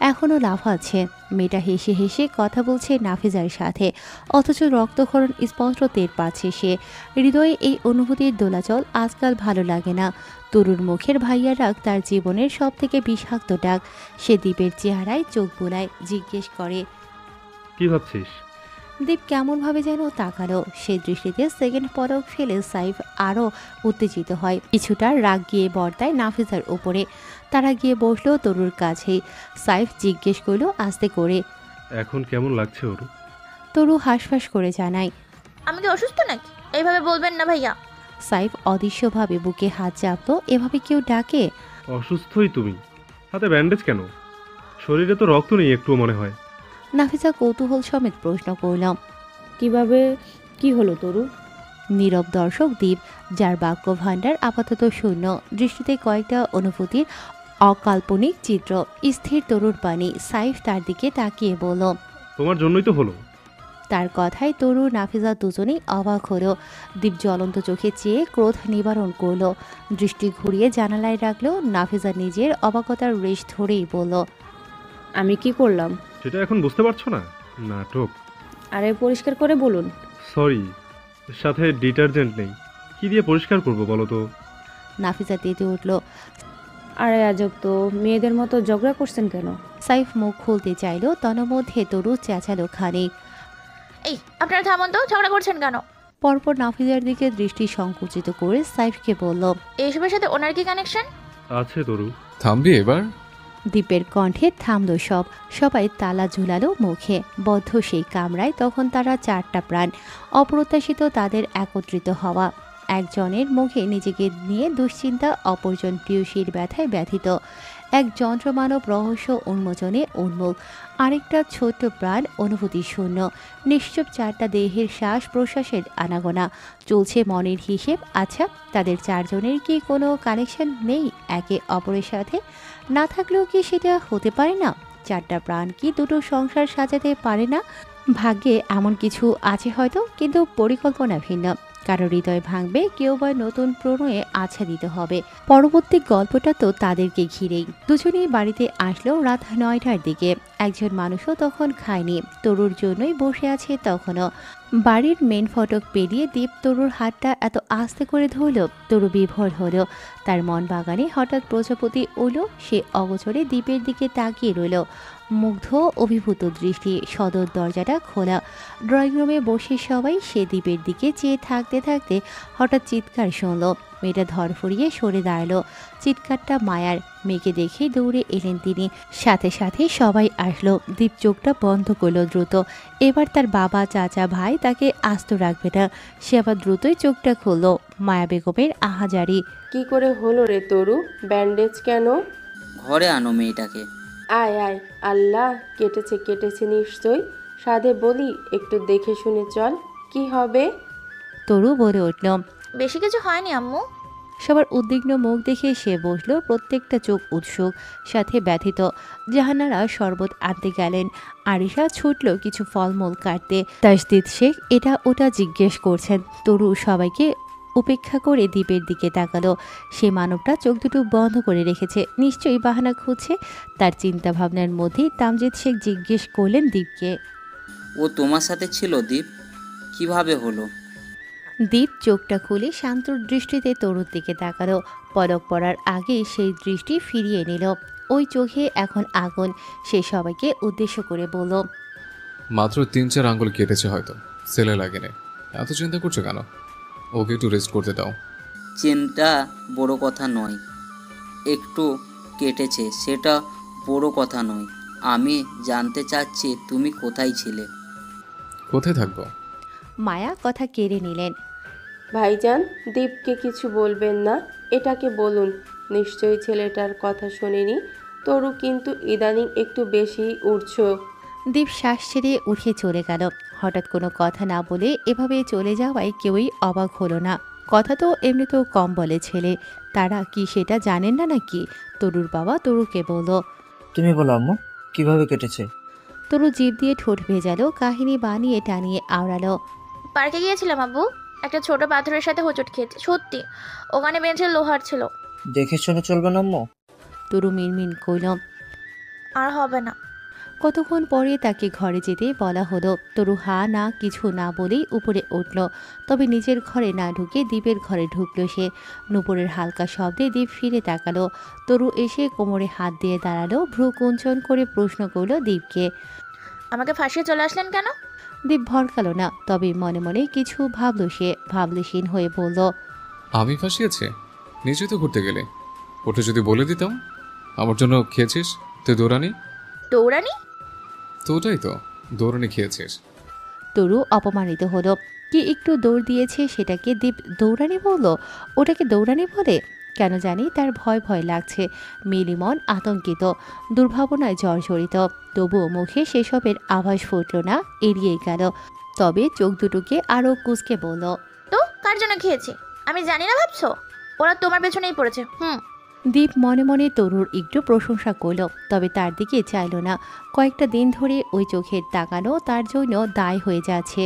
এখনও লাফাচ্ছে। মেয়েটা হেসে হেসে কথা বলছে নাফিজার সাথে, অথচ রক্তক্ষরণ স্পষ্ট টের পাচ্ছে সে। হৃদয়ে এই অনুভূতির দোলাচল আজকাল ভালো লাগে না। তরুর মুখের ভাইয়া ডাক তার জীবনের সব থেকে বিষাক্ত ডাক। সে দ্বীপের চেহারায় চোখ বোলায়, জিজ্ঞেস করে, কি ভাবছিস? দীপ কেমনভাবে যেন তাকালো। সে দৃষ্টিতে সেকেন্ড পলক ফেলে সাইফ আরও উত্তেজিত হয়। কিছুটা রাগ গিয়ে বর্তায় নাফিজার উপরে। তারা গিয়ে বসলো তরুর কাছেই। সাইফ জিজ্ঞেস করলো আস্তে করে, এখন কেমন লাগছে ওরু? তরু হাঁসফাঁস করে জানায়, আমি কি অসুস্থ নাকি? এইভাবে বলবেন না ভাইয়া। সাইফ অদৃশ্যভাবে বুকে হাত চাপলো। এভাবে কেউ ডাকে? অসুস্থই তুমি? হাতে ব্যান্ডেজ কেন? শরীরে তো রক্ত নেই একটুও মনে হয়। নাফিজা কৌতূহল সমেত প্রশ্ন করলাম। কিভাবে কি হলো তরু? নীরব দর্শক দ্বীপ, যার বাক্য ভাণ্ডার আপাতত শূন্য। দৃষ্টিতে কয়েকটা অনুভূতির অকাল্পনিক চিত্র। স্থির তরুর পানি। সাইফ তার দিকে তাকিয়ে বলল, তোমার জন্যই তো হলো। তার কথায় তরু নাফিজা দুজনেই অবাক হলো। দ্বীপ জ্বলন্ত চোখে চেয়ে ক্রোধ নিবারণ করলো। দৃষ্টি ঘুরিয়ে জানালায় রাখলো। নাফিজা নিজের অবাকতার রেশ ধরেই বলল, আমি কি করলাম? সেটা এখন বুঝতে পারছো না? নাটক। আরে পরিষ্কার করে বলুন। সরি, সাথে ডিটারজেন্ট নেই। কি দিয়ে পরিষ্কার করবো বলো তো? নাফিজা তেতে উঠল। আরে আজব তো, মেয়েদের মতো ঝগড়া করছেন কেন? সাইফ মুখ খুলতে চাইলো, তন্মধ্যে তরু চেঁচালো খানিক। এই আপনারা থামুন তো, ঝগড়া করছেন কেন? পরপর নাফিজার দিকে দৃষ্টি সংকুচিত করে সাইফকে বলল, এইসবের সাথে ওনার কি কানেকশন? আছে তরু। থামবি এবার? দ্বীপের কণ্ঠে থামল সব। সবাই তালা ঝুলালো মুখে। বদ্ধ সেই কামরায় তখন তারা চারটা প্রাণ। অপ্রত্যাশিত তাদের একত্রিত হওয়া। একজনের মুখে নিজেকে নিয়ে দুশ্চিন্তা, অপরজন প্রিয়সীর ব্যথায় ব্যথিত। এক যন্ত্রমানব রহস্য উন্মোচনে উন্মুখ, আরেকটা ছোট্ট প্রাণ অনুভূতি শূন্য। নিশ্চুপ চারটা দেহের শ্বাস প্রশ্বাসের আনাগোনা। চলছে মনের হিসেব। আচ্ছা, তাদের চারজনের কি কোনো কানেকশন নেই একে অপরের সাথে? না থাকলেও কি সেটা হতে পারে না? চারটা প্রাণ কি দুটো সংসার সাজাতে পারে না? ভাগ্যে এমন কিছু আছে হয়তো, কিন্তু পরিকল্পনা ভিন্ন। কারো হৃদয় ভাঙবে, কেউ বা নতুন প্রণয়ে আচ্ছা দিতে হবে। পরবর্তী গল্পটা তো তাদেরকে ঘিরেই। দুজনেই বাড়িতে আসলো রাত 9টার দিকে। একজন মানুষও তখন খায়নি। তরুর জন্যই বসে আছে তখনও। বাড়ির মেন ফটক পেরিয়ে দ্বীপ তরুর হাতটা এত আস্তে করে ধরল, তরু বিভোর হলো। তার মন বাগানে হঠাৎ প্রজাপতি উলো। সে অগোচরে দ্বীপের দিকে তাকিয়ে রইল, মুগ্ধ অভিভূত দৃষ্টি। সদর দরজাটা খোলা। ড্রয়িং রুমে বসে সবাই সে দ্বীপের দিকে চেয়ে থাকতে থাকতে হঠাৎ চিৎকার শুনল। মেয়েটা ধরফড়িয়ে সরে দাঁড়ালো। চিৎকারটা মায়ার। মেয়েকে দেখে দৌড়ে এলেন তিনি। সাথে সাথে সবাই আসলো। দ্বীপ চোখটা বন্ধ করলো দ্রুত। এবার তার বাবা, চাচা, ভাই তাকে আস্ত রাখবে না। সে আবার দ্রুতই চোখটা খুলল। মায়া বেগমের আহাজারি। কি করে হলো রে তরু? ব্যান্ডেজ কেন? ঘরে আনো মেয়েটাকে। আয় আয়, আল্লাহ, কেটেছে কেটেছে নিশ্চয়। সাধে বলি, একটু দেখে শুনে চল, কি হবে? তরু বলে উঠল। বেশি কিছু হয়নি আম্মু। সবার উদ্বিগ্ন মুখ দেখে সে বসল। প্রত্যেকটা চোখ উৎসুক, সাথে ব্যথিত। জাহানারা শরবত আনতে গেলেন। আরিশা ছুটল কিছু ফলমূল কাটতে। তাসদিদ শেখ এটা ওটা জিজ্ঞেস করছেন। তরু সবাইকে উপেক্ষা করে দ্বীপের দিকে তাকালো। সে মানবটা চোখ দুটো বন্ধ করে রেখেছে, নিশ্চয়ই বাহানা খুঁজছে। তার চিন্তা ভাবনার মধ্যেই তামজিদ শেখ জিজ্ঞেস করলেন দ্বীপকে, ও তোমার সাথে ছিল দীপ? কিভাবে হলো? দ্বীপ চোখটা খুলে শান্ত দৃষ্টিতে তরুর দিকে তাকালো। পলক পড়ার আগেই সেই দৃষ্টি ফিরিয়ে নিল। ওই চোখে এখন আগুন। সে সবাইকে উদ্দেশ্য করে বলল, মাত্র 3-4 আঙ্গুল কেটেছে হয়তো, সেলে লাগেনি। এত চিন্তা করছো কেন? ওকে একটু রেস্ট করতে দাও। চিন্তা বড় কথা নয়, একটু কেটেছে সেটা বড় কথা নয়। আমি জানতে চাচ্ছি তুমি কোথায় ছিলে? কোথায় থাকবো? মায়া কথা কেড়ে নিলেন। ভাইজান, দীপকে কিছু বলবেন না, এটাকে বলুন। নিশ্চয়ই ছেলেটার কথা শোনেনি। তরু কিন্তু ইদানিং একটু বেশি উঠছ। দ্বীপ শ্বাস ছেড়ে উঠে চলে গেল। হঠাৎ কোনো কথা না বলে এভাবে চলে যাওয়ায় কেউই অবাক হলো না। কথা তো এমনিতেও কম বলে ছেলে। তারা কি সেটা জানেন না নাকি? তরুর বাবা তরুকে বলল, তুমি বলো আম্মু, কিভাবে কেটেছে? তরু জিভ দিয়ে ঠোঁট ভেজালো, কাহিনী বানিয়ে টানিয়ে আওড়ালো। পার্কে গিয়েছিলাম আব্বু, একটা ছোট পাথরের সাথে হোঁচট খেয়েছে, সত্যি। ওখানে বেঞ্চের লোহার ছিল। দেখে শুনে চলবে না আম্মু। তরু মিনমিন কইল। আর হবে না। কতক্ষণ পরে তাকে ঘরে যেতে বলা হলো। তরু হা না কিছু না বলেই উপরে উঠল। তবে নিজের ঘরে না ঢুকে দীপের ঘরে ঢুকলো সে। নুপুরের হালকা শব্দে দীপ ফিরে তাকালো। তরু এসে কোমরে হাত দিয়ে দাঁড়ালো, ভ্রু কুঞ্চন করে প্রশ্ন করল দীপকে। আমাকে ফাঁসিয়ে চলে আসলেন কেন? দীপ ভরকালো না, তবে মনে মনে কিছু ভাবলো সে। ভাবলেশীন হয়ে বলল, আমি ফাঁসিয়েছি? নিচে তো ঘুরতে গেলে, ওটা যদি বলে দিতাম আমার জন্য খেয়েছিস তুই দৌড়ানি। দৌড়ানি? তো ওটাই তো, দৌড়ানি খেয়েছিস। তরু অপমানিত হলো। কি একটু দৌড় দিয়েছে সেটাকে দীপ দৌড়ানি বলল? ওটাকে দৌড়ানি বলে? কেন জানি তার ভয় ভয় লাগছে। মিলিমন আতঙ্কিত, দুর্ভাবনায় জর্জরিত। তবুও মুখে সেসবের আভাস ফুটল না, এড়িয়ে গেল। তবে চোখ দুটোকে আরও কুঁচকে বলল, তো কার জন্য খেয়েছি আমি জানি না ভাবছো? ওরা তোমার পেছনেই পড়েছে। দীপ মনে মনে তরুর একটু প্রশংসা করল, তবে তার দিকে চাইল না। কয়েকটা দিন ধরে ওই চোখের তাকানো তার জন্য দায় হয়ে যাচ্ছে।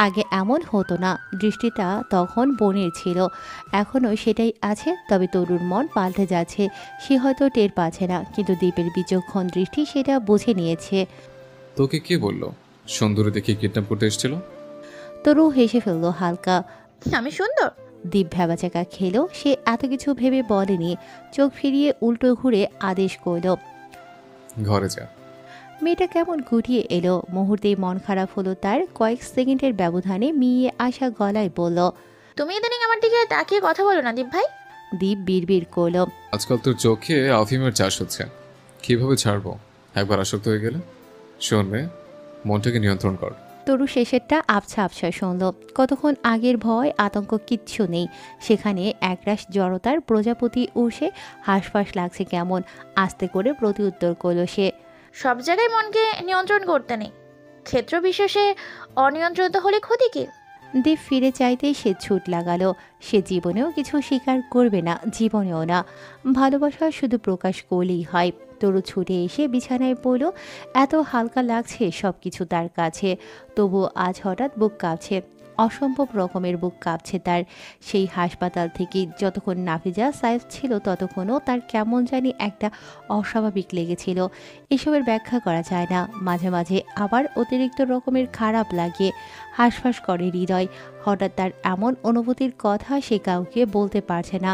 আগে এমন হতো না, দৃষ্টিটা তখন বোনের ছিল, এখনও সেটাই আছে। তবে তরুর মন পাল্টে যাচ্ছে, সে হয়তো টের পাচ্ছে না, কিন্তু দীপের বিচক্ষণ দৃষ্টি সেটা বুঝে নিয়েছে। তোকে কে বললো সুন্দরী দেখে কিডন্যাপ করতে এসেছিল? তরু হেসে ফেলল হালকা। আমি সুন্দর? দীপ ভেবাচাকা খেলো, সে এত কিছু ভেবে বলেনি। চোখ ফিরিয়ে উল্টো ঘুরে আদেশ করল, ঘরে যা। মেয়েটা কেমন গুটিয়ে এলো। মুহূর্তেই মন খারাপ হলো তার। কয়েক সেকেন্ডের ব্যবধানে মিয়ে আসা গলায় বলল, তুমি ইদানিং আমার দিকে তাকিয়ে কথা বলো না দীপ ভাই। দীপ বিড়বিড় করল, আজকাল তোর চোখে আফিমের চাষ হচ্ছে, কিভাবে ছাড়বো একবার আসক্ত হয়ে গেলে? শোন মেয়ে, মনটাকে নিয়ন্ত্রণ কর। তরু শেষেরটা আবছা আবছা শুনল। কতক্ষণ আগের ভয় আতঙ্ক কিচ্ছু নেই সেখানে। একরাশ জড়তার প্রজাপতি উঠে হাঁসফাঁস লাগছে কেমন। আস্তে করে প্রতিউত্তর করল সে, সব জায়গায় মনকে নিয়ন্ত্রণ করতে নেই, ক্ষেত্র বিশেষে অনিয়ন্ত্রিত হলে ক্ষতি কি? দীপ ফিরে চাইতেই সে ছুট লাগালো। সে জীবনেও কিছু স্বীকার করবে না, জীবনেও না। ভালোবাসা শুধু প্রকাশ করলেই হয়। তরু ছুটে এসে বিছানায় পড়ল। এত হালকা লাগছে সব কিছু তার কাছে। তবুও আজ হঠাৎ বুক কাঁপছে, অসম্ভব রকমের বুক কাঁপছে তার। সেই হাসপাতাল থেকে যতক্ষণ নাফিজা সাইফ ছিল ততক্ষণও তার কেমন জানি একটা অস্বাভাবিক লেগেছিল। এসবের ব্যাখ্যা করা যায় না। মাঝে মাঝে আবার অতিরিক্ত রকমের খারাপ লাগে, হাঁসফাঁস করে হৃদয়। হঠাৎ তার এমন অনুভূতির কথা সে কাউকে বলতে পারছে না।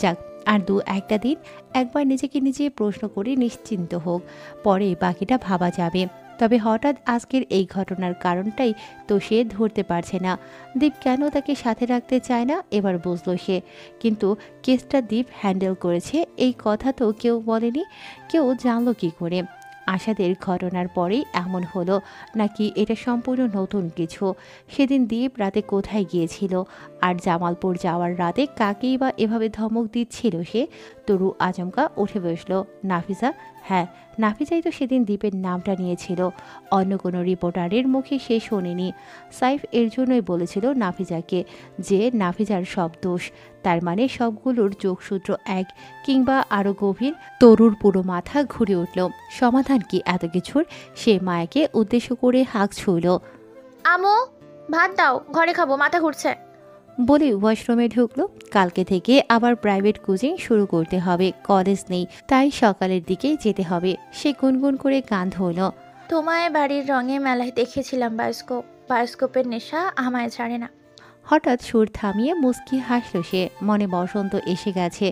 যাক, আর একটা দিন একবার নিজেকে নিজে প্রশ্ন করে নিশ্চিন্ত হোক, পরে বাকিটা ভাবা যাবে। তবে হঠাৎ আজকের এই ঘটনার কারণটাই তো সে ধরতে পারছে না। দীপ কেন তাকে সাথে রাখতে চায় না এবার বুঝলো সে। কিন্তু কেসটা দীপ হ্যান্ডেল করেছে এই কথা তো কেউ বলেনি। কেউ জানলো কি করে? আশাদের ঘটনার পরেই এমন হলো, নাকি এটা সম্পূর্ণ নতুন কিছু? সেদিন দীপ রাতে কোথায় গিয়েছিল? আর জামালপুর যাওয়ার রাতে কাকেই বা এভাবে ধমক দিচ্ছিল সে? তরু আচমকা উঠে বসল। নাফিজা? হ্যাঁ, নাফিজাই তো সেদিন দীপের নামটা নিয়েছিল। অন্য কোনো রিপোর্টারের মুখে সে শোনেনি। সাইফ এর জন্যই বলেছিল নাফিজাকে যে নাফিজার সব দোষ। তার মানে সবগুলোর যোগসূত্র এক, কিংবা আরও গভীর। তরুর পুরো মাথা ঘুরে উঠল। সমাধান কি এত কিছুর? সে মায়াকে উদ্দেশ্য করে হাঁক ছুঁল, আমু ভাত দাও, ঘরে খাবো, মাথা ঘুরছে বলে ওয়াশরুমে ঢুকলো। কালকে থেকে আবার প্রাইভেট কোচিং শুরু করতে হবে, কলেজ নেই, তাই সকালের দিকেই যেতে হবে। সে গুনগুন করে কান ধরল, তোমায় বাড়ির রঙে মেলায় দেখেছিলাম, বায়োস্কোপের নেশা আমায় ছাড়ে না। হঠাৎ সুর থামিয়ে মুচকি হাসল সে। মনে বসন্ত এসে গেছে,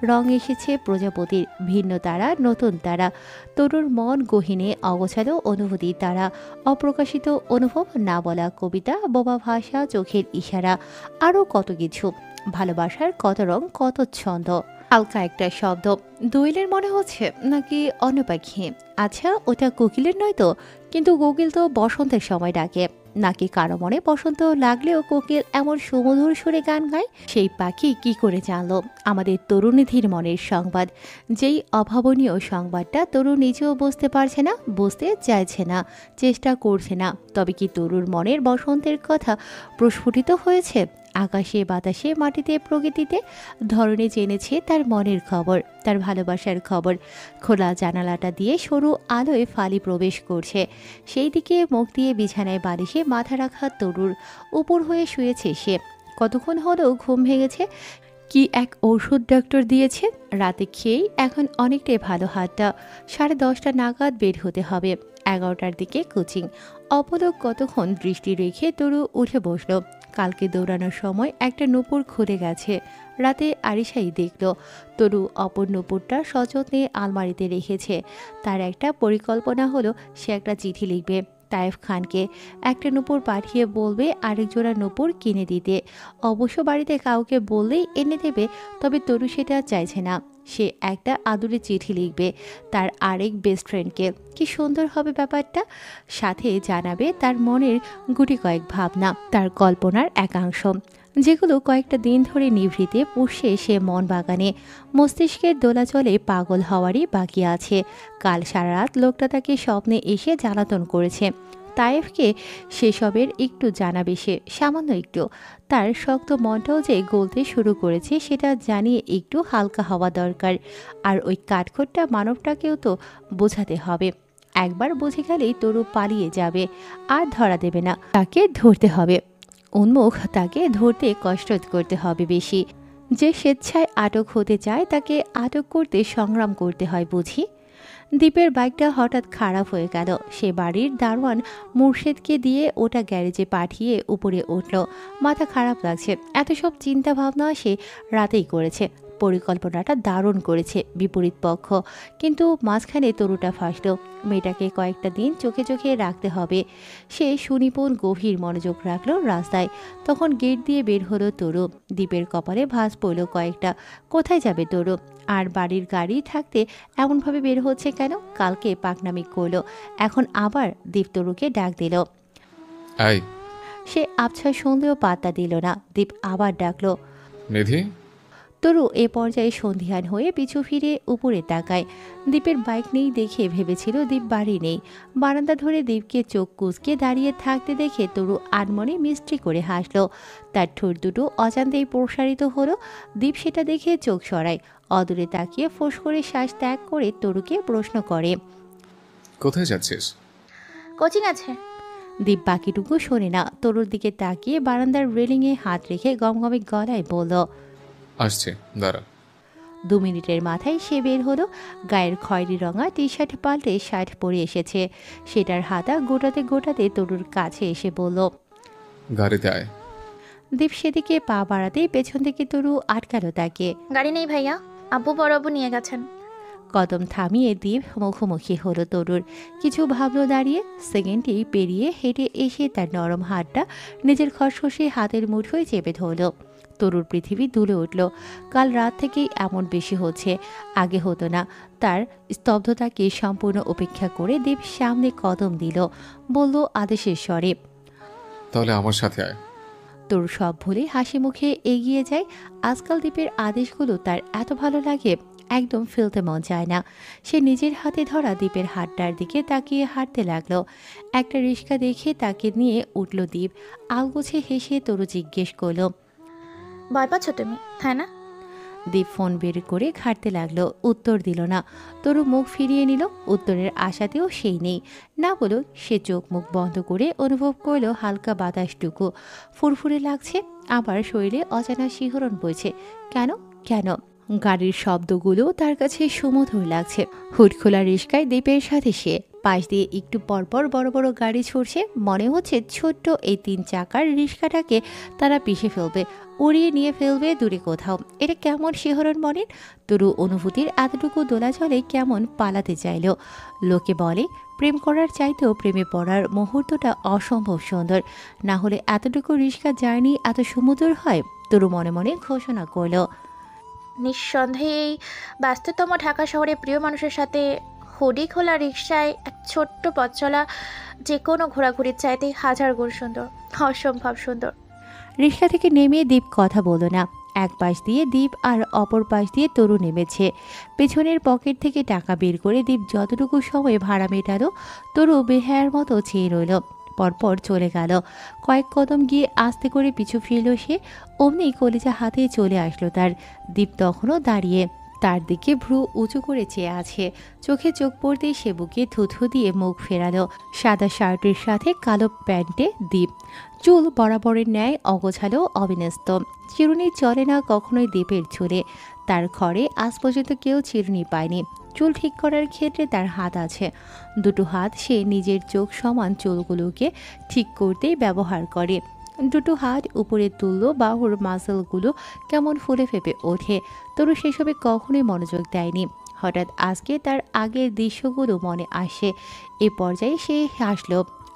রং এসেছে প্রজাপতির, ভিন্ন তারা, নতুন তারা। তরুর মন গহীনে অগোছালো অনুভূতি তারা, অপ্রকাশিত অনুভব, না বলা কবিতা, বোবা ভাষা, চোখের ইশারা, আরও কত কিছু। ভালোবাসার কত রং, কত ছন্দ। হালকা একটা শব্দ। দোয়েলের মনে হচ্ছে, নাকি অন্য পাখি? আচ্ছা, ওটা কোকিলের নয় তো? কিন্তু কোকিল তো বসন্তের সময় ডাকে। নাকি কারো মনে বসন্ত লাগলেও কোকিল এমন সুমধুর সুরে গান গায়? সেই পাখি কি করে জানলো আমাদের তরুণীধির মনের সংবাদ? যেই অভাবনীয় সংবাদটা তরু নিজেও বুঝতে পারছে না, বুঝতে চাইছে না, চেষ্টা করছে না। তবে কি তরুর মনের বসন্তের কথা প্রস্ফুটিত হয়েছে? আকাশে, বাতাসে, মাটিতে, প্রকৃতিতে ধরনে জেনেছে তার মনের খবর, তার ভালোবাসার খবর। খোলা জানালাটা দিয়ে সরু আলোয় ফালি প্রবেশ করছে। সেই দিকে মুখ দিয়ে বিছানায় বালিশে মাথা রাখা তরুর উপর হয়ে শুয়েছে সে। কতক্ষণ হলেও ঘুম ভেঙেছে। কি এক ওষুধ ডক্টর দিয়েছে, রাতে খেয়েই এখন অনেকটাই ভালো হাতটা। 10:30 নাগাদ বের হতে হবে, 11টার দিকে কোচিং। অপলক কতক্ষণ দৃষ্টি রেখে তরু উঠে বসলো। কালকে দৌড়ানোর সময় একটা নূপুর খুলে গেছে, রাতে আরিশাই দেখলো। তরু অপর নূপুরটা সযত্নে আলমারিতে রেখেছে। তার একটা পরিকল্পনা হলো সে একটা চিঠি লিখবে তায়েফ খানকে, একটা নূপুর পাঠিয়ে বলবে আরেক জোড়া নূপুর কিনে দিতে। অবশ্য বাড়িতে কাউকে বললেই এনে দেবে, তবে তরু সেটা চাইছে না। সে একটা আদুরে চিঠি লিখবে তার আরেক বেস্ট ফ্রেন্ডকে। কি সুন্দর হবে ব্যাপারটা। সাথে জানাবে তার মনের গুটি কয়েক ভাবনা, তার কল্পনার একাংশ, যেগুলো কয়েকটা দিন ধরে নিভৃতে পুষে সে মন বাগানে। মস্তিষ্কের দোলাচলে পাগল হওয়ারই বাকি আছে। কাল সারা রাত লোকটা তাকে স্বপ্নে এসে জ্বালাতন করেছে। তায়েফকে সেসবের একটু জানাবে সে, সামান্য একটু। তার শক্ত মনটাও যে গলতে শুরু করেছে সেটা জানিয়ে একটু হালকা হওয়া দরকার। আর ওই কাঠখোট্টা মানবটাকেও তো বোঝাতে হবে। একবার বুঝে গেলেই তরু পালিয়ে যাবে, আর ধরা দেবে না। তাকে ধরতে হবে, উন্মুখ তাকে ধরতে কষ্ট করতে হবে বেশি। যে স্বেচ্ছায় আটক হতে চায় তাকে আটক করতে সংগ্রাম করতে হয় বুঝি। দীপের বাইকটা হঠাৎ খারাপ হয়ে গেল। সে বাড়ির দারোয়ান মুর্শেদকে দিয়ে ওটা গ্যারেজে পাঠিয়ে উপরে উঠল। মাথা খারাপ লাগছে, এত সব চিন্তা ভাবনা সে রাতেই করেছে। পরিকল্পনাটা দারুণ করেছে বিপরীত পক্ষ, কিন্তু মাঝখানে তরুটা ফাঁসল। মেয়েটাকে কয়েকটা দিন চোখে চোখে রাখতে হবে। সে সুনিপুণ গভীর মনোযোগ রাখল রাস্তায়। তখন গেট দিয়ে বের হলো তরু। দ্বীপের কপালে ভাঁজ পড়ল কয়েকটা। কোথায় যাবে তরু? আর বাড়ির গাড়ি থাকতে এমনভাবে বের হচ্ছে কেন? কালকে পাকনামি করলো, এখন আবার দীপ তরুকে ডাক দিল। সে আবছা সন্দেহ পাত্তা দিল না। দীপ আবার ডাকলো, নিধি। তরু এ পর্যায়ে সন্ধিহান হয়ে পিছু ফিরে উপরে তাকায়। দীপের বাইক নেই দেখে ভেবেছিল দীপ বাড়ি নেই। বারান্দা ধরে দীপকে চোখ কুঁচকে দাঁড়িয়ে থাকতে দেখে তরু আনমনে মিষ্টি করে হাসল। তার ঠোঁট দুটো অজান্তেই প্রসারিত হলো। দীপ সেটা দেখে চোখ সরায়। অদূরে তাকিয়ে ফোঁস করে শ্বাস ত্যাগ করে তরুকে প্রশ্ন করে, কোথায় যাচ্ছিস? কোচিং আছে। দীপ বাকিটুকু শোনে না। তরুর দিকে তাকিয়ে বারান্দার রেলিংয়ে হাত রেখে গমগমে গলায় বলল, আসছে, দাঁড়া। 2 মিনিটের মাথায় সে বের হলো। গায়ের খয়েরি রঙা টি শার্ট পাল্টে শার্ট পরে এসেছে। সেটার হাতা গোটাতে গোটাতে তরুর কাছে এসে বলল, গাড়িতে আয়। দীপ সেদিকে পা বাড়াতেই পেছন থেকে তরু আটকালো তাকে। গাড়ি নেই ভাইয়া, আব্বু বড়াবু নিয়ে গেছেন। কদম থামিয়ে দীপ মুখোমুখি হলো তরুর। কিছু ভাবলো দাঁড়িয়ে। সেকেন্ডেই পেরিয়ে হেঁটে এসে তার নরম হাতটা নিজের খসখসে হাতের মুঠোয় চেপে ধরল। তরুর পৃথিবী দুলে উঠল। কাল রাত থেকেই এমন বেশি হচ্ছে, আগে হতো না। তার স্তব্ধতাকে সম্পূর্ণ উপেক্ষা করে দীপ সামনে কদম দিল, বলল আদেশের স্বরে, তাহলে আমার সাথে আয়। তরু সব ভুলে হাসি মুখে এগিয়ে যায়। আজকাল দীপের আদেশগুলো তার এত ভালো লাগে, একদম ফেলতে মন চায় না। সে নিজের হাতে ধরা দীপের হাতটার দিকে তাকিয়ে হাঁটতে লাগলো। একটা রিক্সা দেখে তাকে নিয়ে উঠল দীপ। আলগোছে হেসে তরু জিজ্ঞেস করলো, ভয় পাচ্ছ তুমি, তাই না? দীপ ফোন বের করে ঘাঁটতে লাগলো। উত্তর দিল না। তরু মুখ ফিরিয়ে নিল। উত্তরের আশাতেও সেই নেই। না বলো, সে চোখ মুখ বন্ধ করে অনুভব করলো হালকা বাতাসটুকু ফুরফুরে লাগছে। আবার শরীরে অজানা শিহরণ বইছে। কেন কেন? গাড়ির শব্দগুলো তার কাছে সুমধুর লাগছে। হুড খোলা রিস্কায় দীপের সাথে সে। পাশ দিয়ে একটু পরপর বড় বড় গাড়ি ছুটছে। মনে হচ্ছে ছোট্ট এই 3 চাকার রিস্কাটাকে তারা পিষে ফেলবে, উড়িয়ে নিয়ে ফেলবে দূরে কোথাও। এটা কেমন শিহরণ মনের। তরু অনুভূতির এতটুকু দোলাচলে কেমন পালাতে চাইল। লোকে বলে প্রেম করার চাইতেও প্রেমে পড়ার মুহূর্তটা অসম্ভব সুন্দর। না হলে এতটুকু রিস্কা জার্নি এত সুমধুর হয়? তরু মনে মনে ঘোষণা করল। নিঃসন্দেহে এই ব্যস্ততম ঢাকা শহরে প্রিয় মানুষের সাথে হুডি খোলা রিকশায় এক ছোট্ট পথ চলা যে কোনো ঘোরাঘুরির চাইতে 1000 গুণ সুন্দর, অসম্ভব সুন্দর। রিক্সা থেকে নেমে দীপ কথা বলল না। এক পাশ দিয়ে দীপ আর অপর পাশ দিয়ে তরু নেমেছে। পেছনের পকেট থেকে টাকা বের করে দীপ যতটুকু সময় ভাড়া মেটালো, তরু বেহায়ার মতো চেয়ে রইল। পরপর চলে গেল। কয়েক কদম গিয়ে আস্তে করে পিছু ফিরল সে। অমনি কলিজা হাতে চলে আসলো তার। দীপ তখনও দাঁড়িয়ে। তার দিকে ভ্রু উঁচু করে চেয়ে আছে। চোখে চোখ পড়তেই সে বুকে থুথু দিয়ে মুখ ফেরালো। সাদা শার্টের সাথে কালো প্যান্টে দীপ, চুল বরাবরের ন্যায় অগোছালো অবিন্যস্ত। চিরুনি চলে না কখনোই দীপের চুলে। তার ঘরে আজ পর্যন্ত কেউ চিরুনি পায়নি। চুল ঠিক করার ক্ষেত্রে তার হাত আছে। দুটো হাত সে নিজের চোখ সমান চুলগুলোকে ঠিক করতেই ব্যবহার করে। দুটো হাত উপরে তুলল, বাহুর মাসলগুলো কেমন ফুলে ফেপে ওঠে। তরু সেসবে কখনোই মনোযোগ দেয়নি। হঠাৎ আজকে তার আগের দৃশ্যগুলো মনে আসে। এ পর্যায়ে সে হাসল।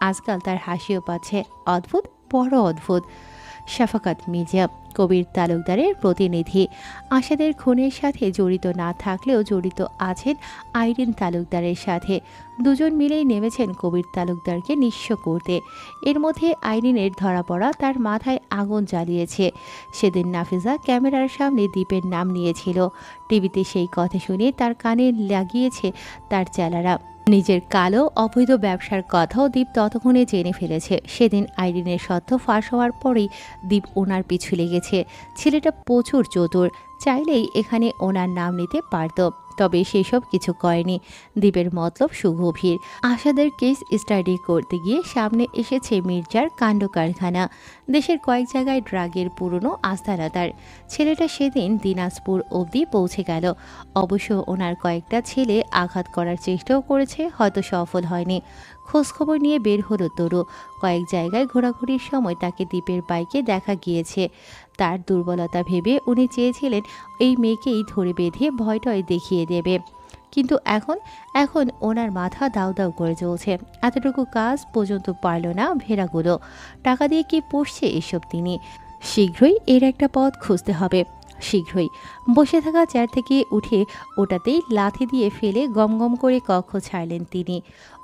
আজকাল তার হাসিও পাচ্ছে। অদ্ভুত, বড় অদ্ভুত। শাফাকাত মির্জা, কবির তালুকদারের প্রতিনিধি। আশাদের খুনের সাথে জড়িত না থাকলেও জড়িত আছেন আইরিন তালুকদারের সাথে। দুজন মিলেই নেমেছেন কবির তালুকদারকে নিঃস্ব করতে। এর মধ্যে আইরিনের ধরা পড়া তার মাথায় আগুন জ্বালিয়েছে। সেদিন নাফিজা ক্যামেরার সামনে দীপের নাম নিয়েছিল। টিভিতে সেই কথা শুনে তার কানে লাগিয়েছে তার চেলারা। নিজের কালো অবৈধ ব্যবসার কথাও দীপ ততক্ষণে জেনে ফেলেছে। সেদিন আইরিনের সত্য ফাঁস হওয়ার পরেই দীপ ওনার পিছু লেগেছে। ছেলেটা প্রচুর চতুর, চাইলেই এখানে ওনার নাম নিতে পারত। তবে সেসব কিছু করেনি। দীপের মতলব সুগভীর। আশাদের কেস স্টাডি করতে গিয়ে সামনে এসেছে মির্জার কাণ্ড কারখানা। দেশের কয়েক জায়গায় ড্রাগের পুরনো আস্তানা তার। ছেলেটা সেদিন দিনাজপুর অবধি পৌঁছে গেল। অবশ্য ওনার কয়েকটা ছেলে আঘাত করার চেষ্টাও করেছে, হয়তো সফল হয়নি। খোঁজখবর নিয়ে বের হলো তরু। কয়েক জায়গায় ঘোরাঘুরির সময় তাকে দীপের বাইকে দেখা গিয়েছে। তার দুর্বলতা ভেবে উনি চেয়েছিলেন এই মেয়েকেই ধরে বেঁধে ভয়টয় দেখিয়ে দেবে। কিন্তু এখন ওনার মাথা দাউ দাউ করে চলছে। এতটুকু কাজ পর্যন্ত পারল না ভেড়াগুলো। টাকা দিয়ে কি পুষছে এসব তিনি? শীঘ্রই এর একটা পথ খুঁজতে হবে। শীঘ্রই। বসে থাকা চেয়ার থেকে উঠে ওটাতেই লাথি দিয়ে ফেলে গমগম করে কক্ষ ছাড়লেন তিনি।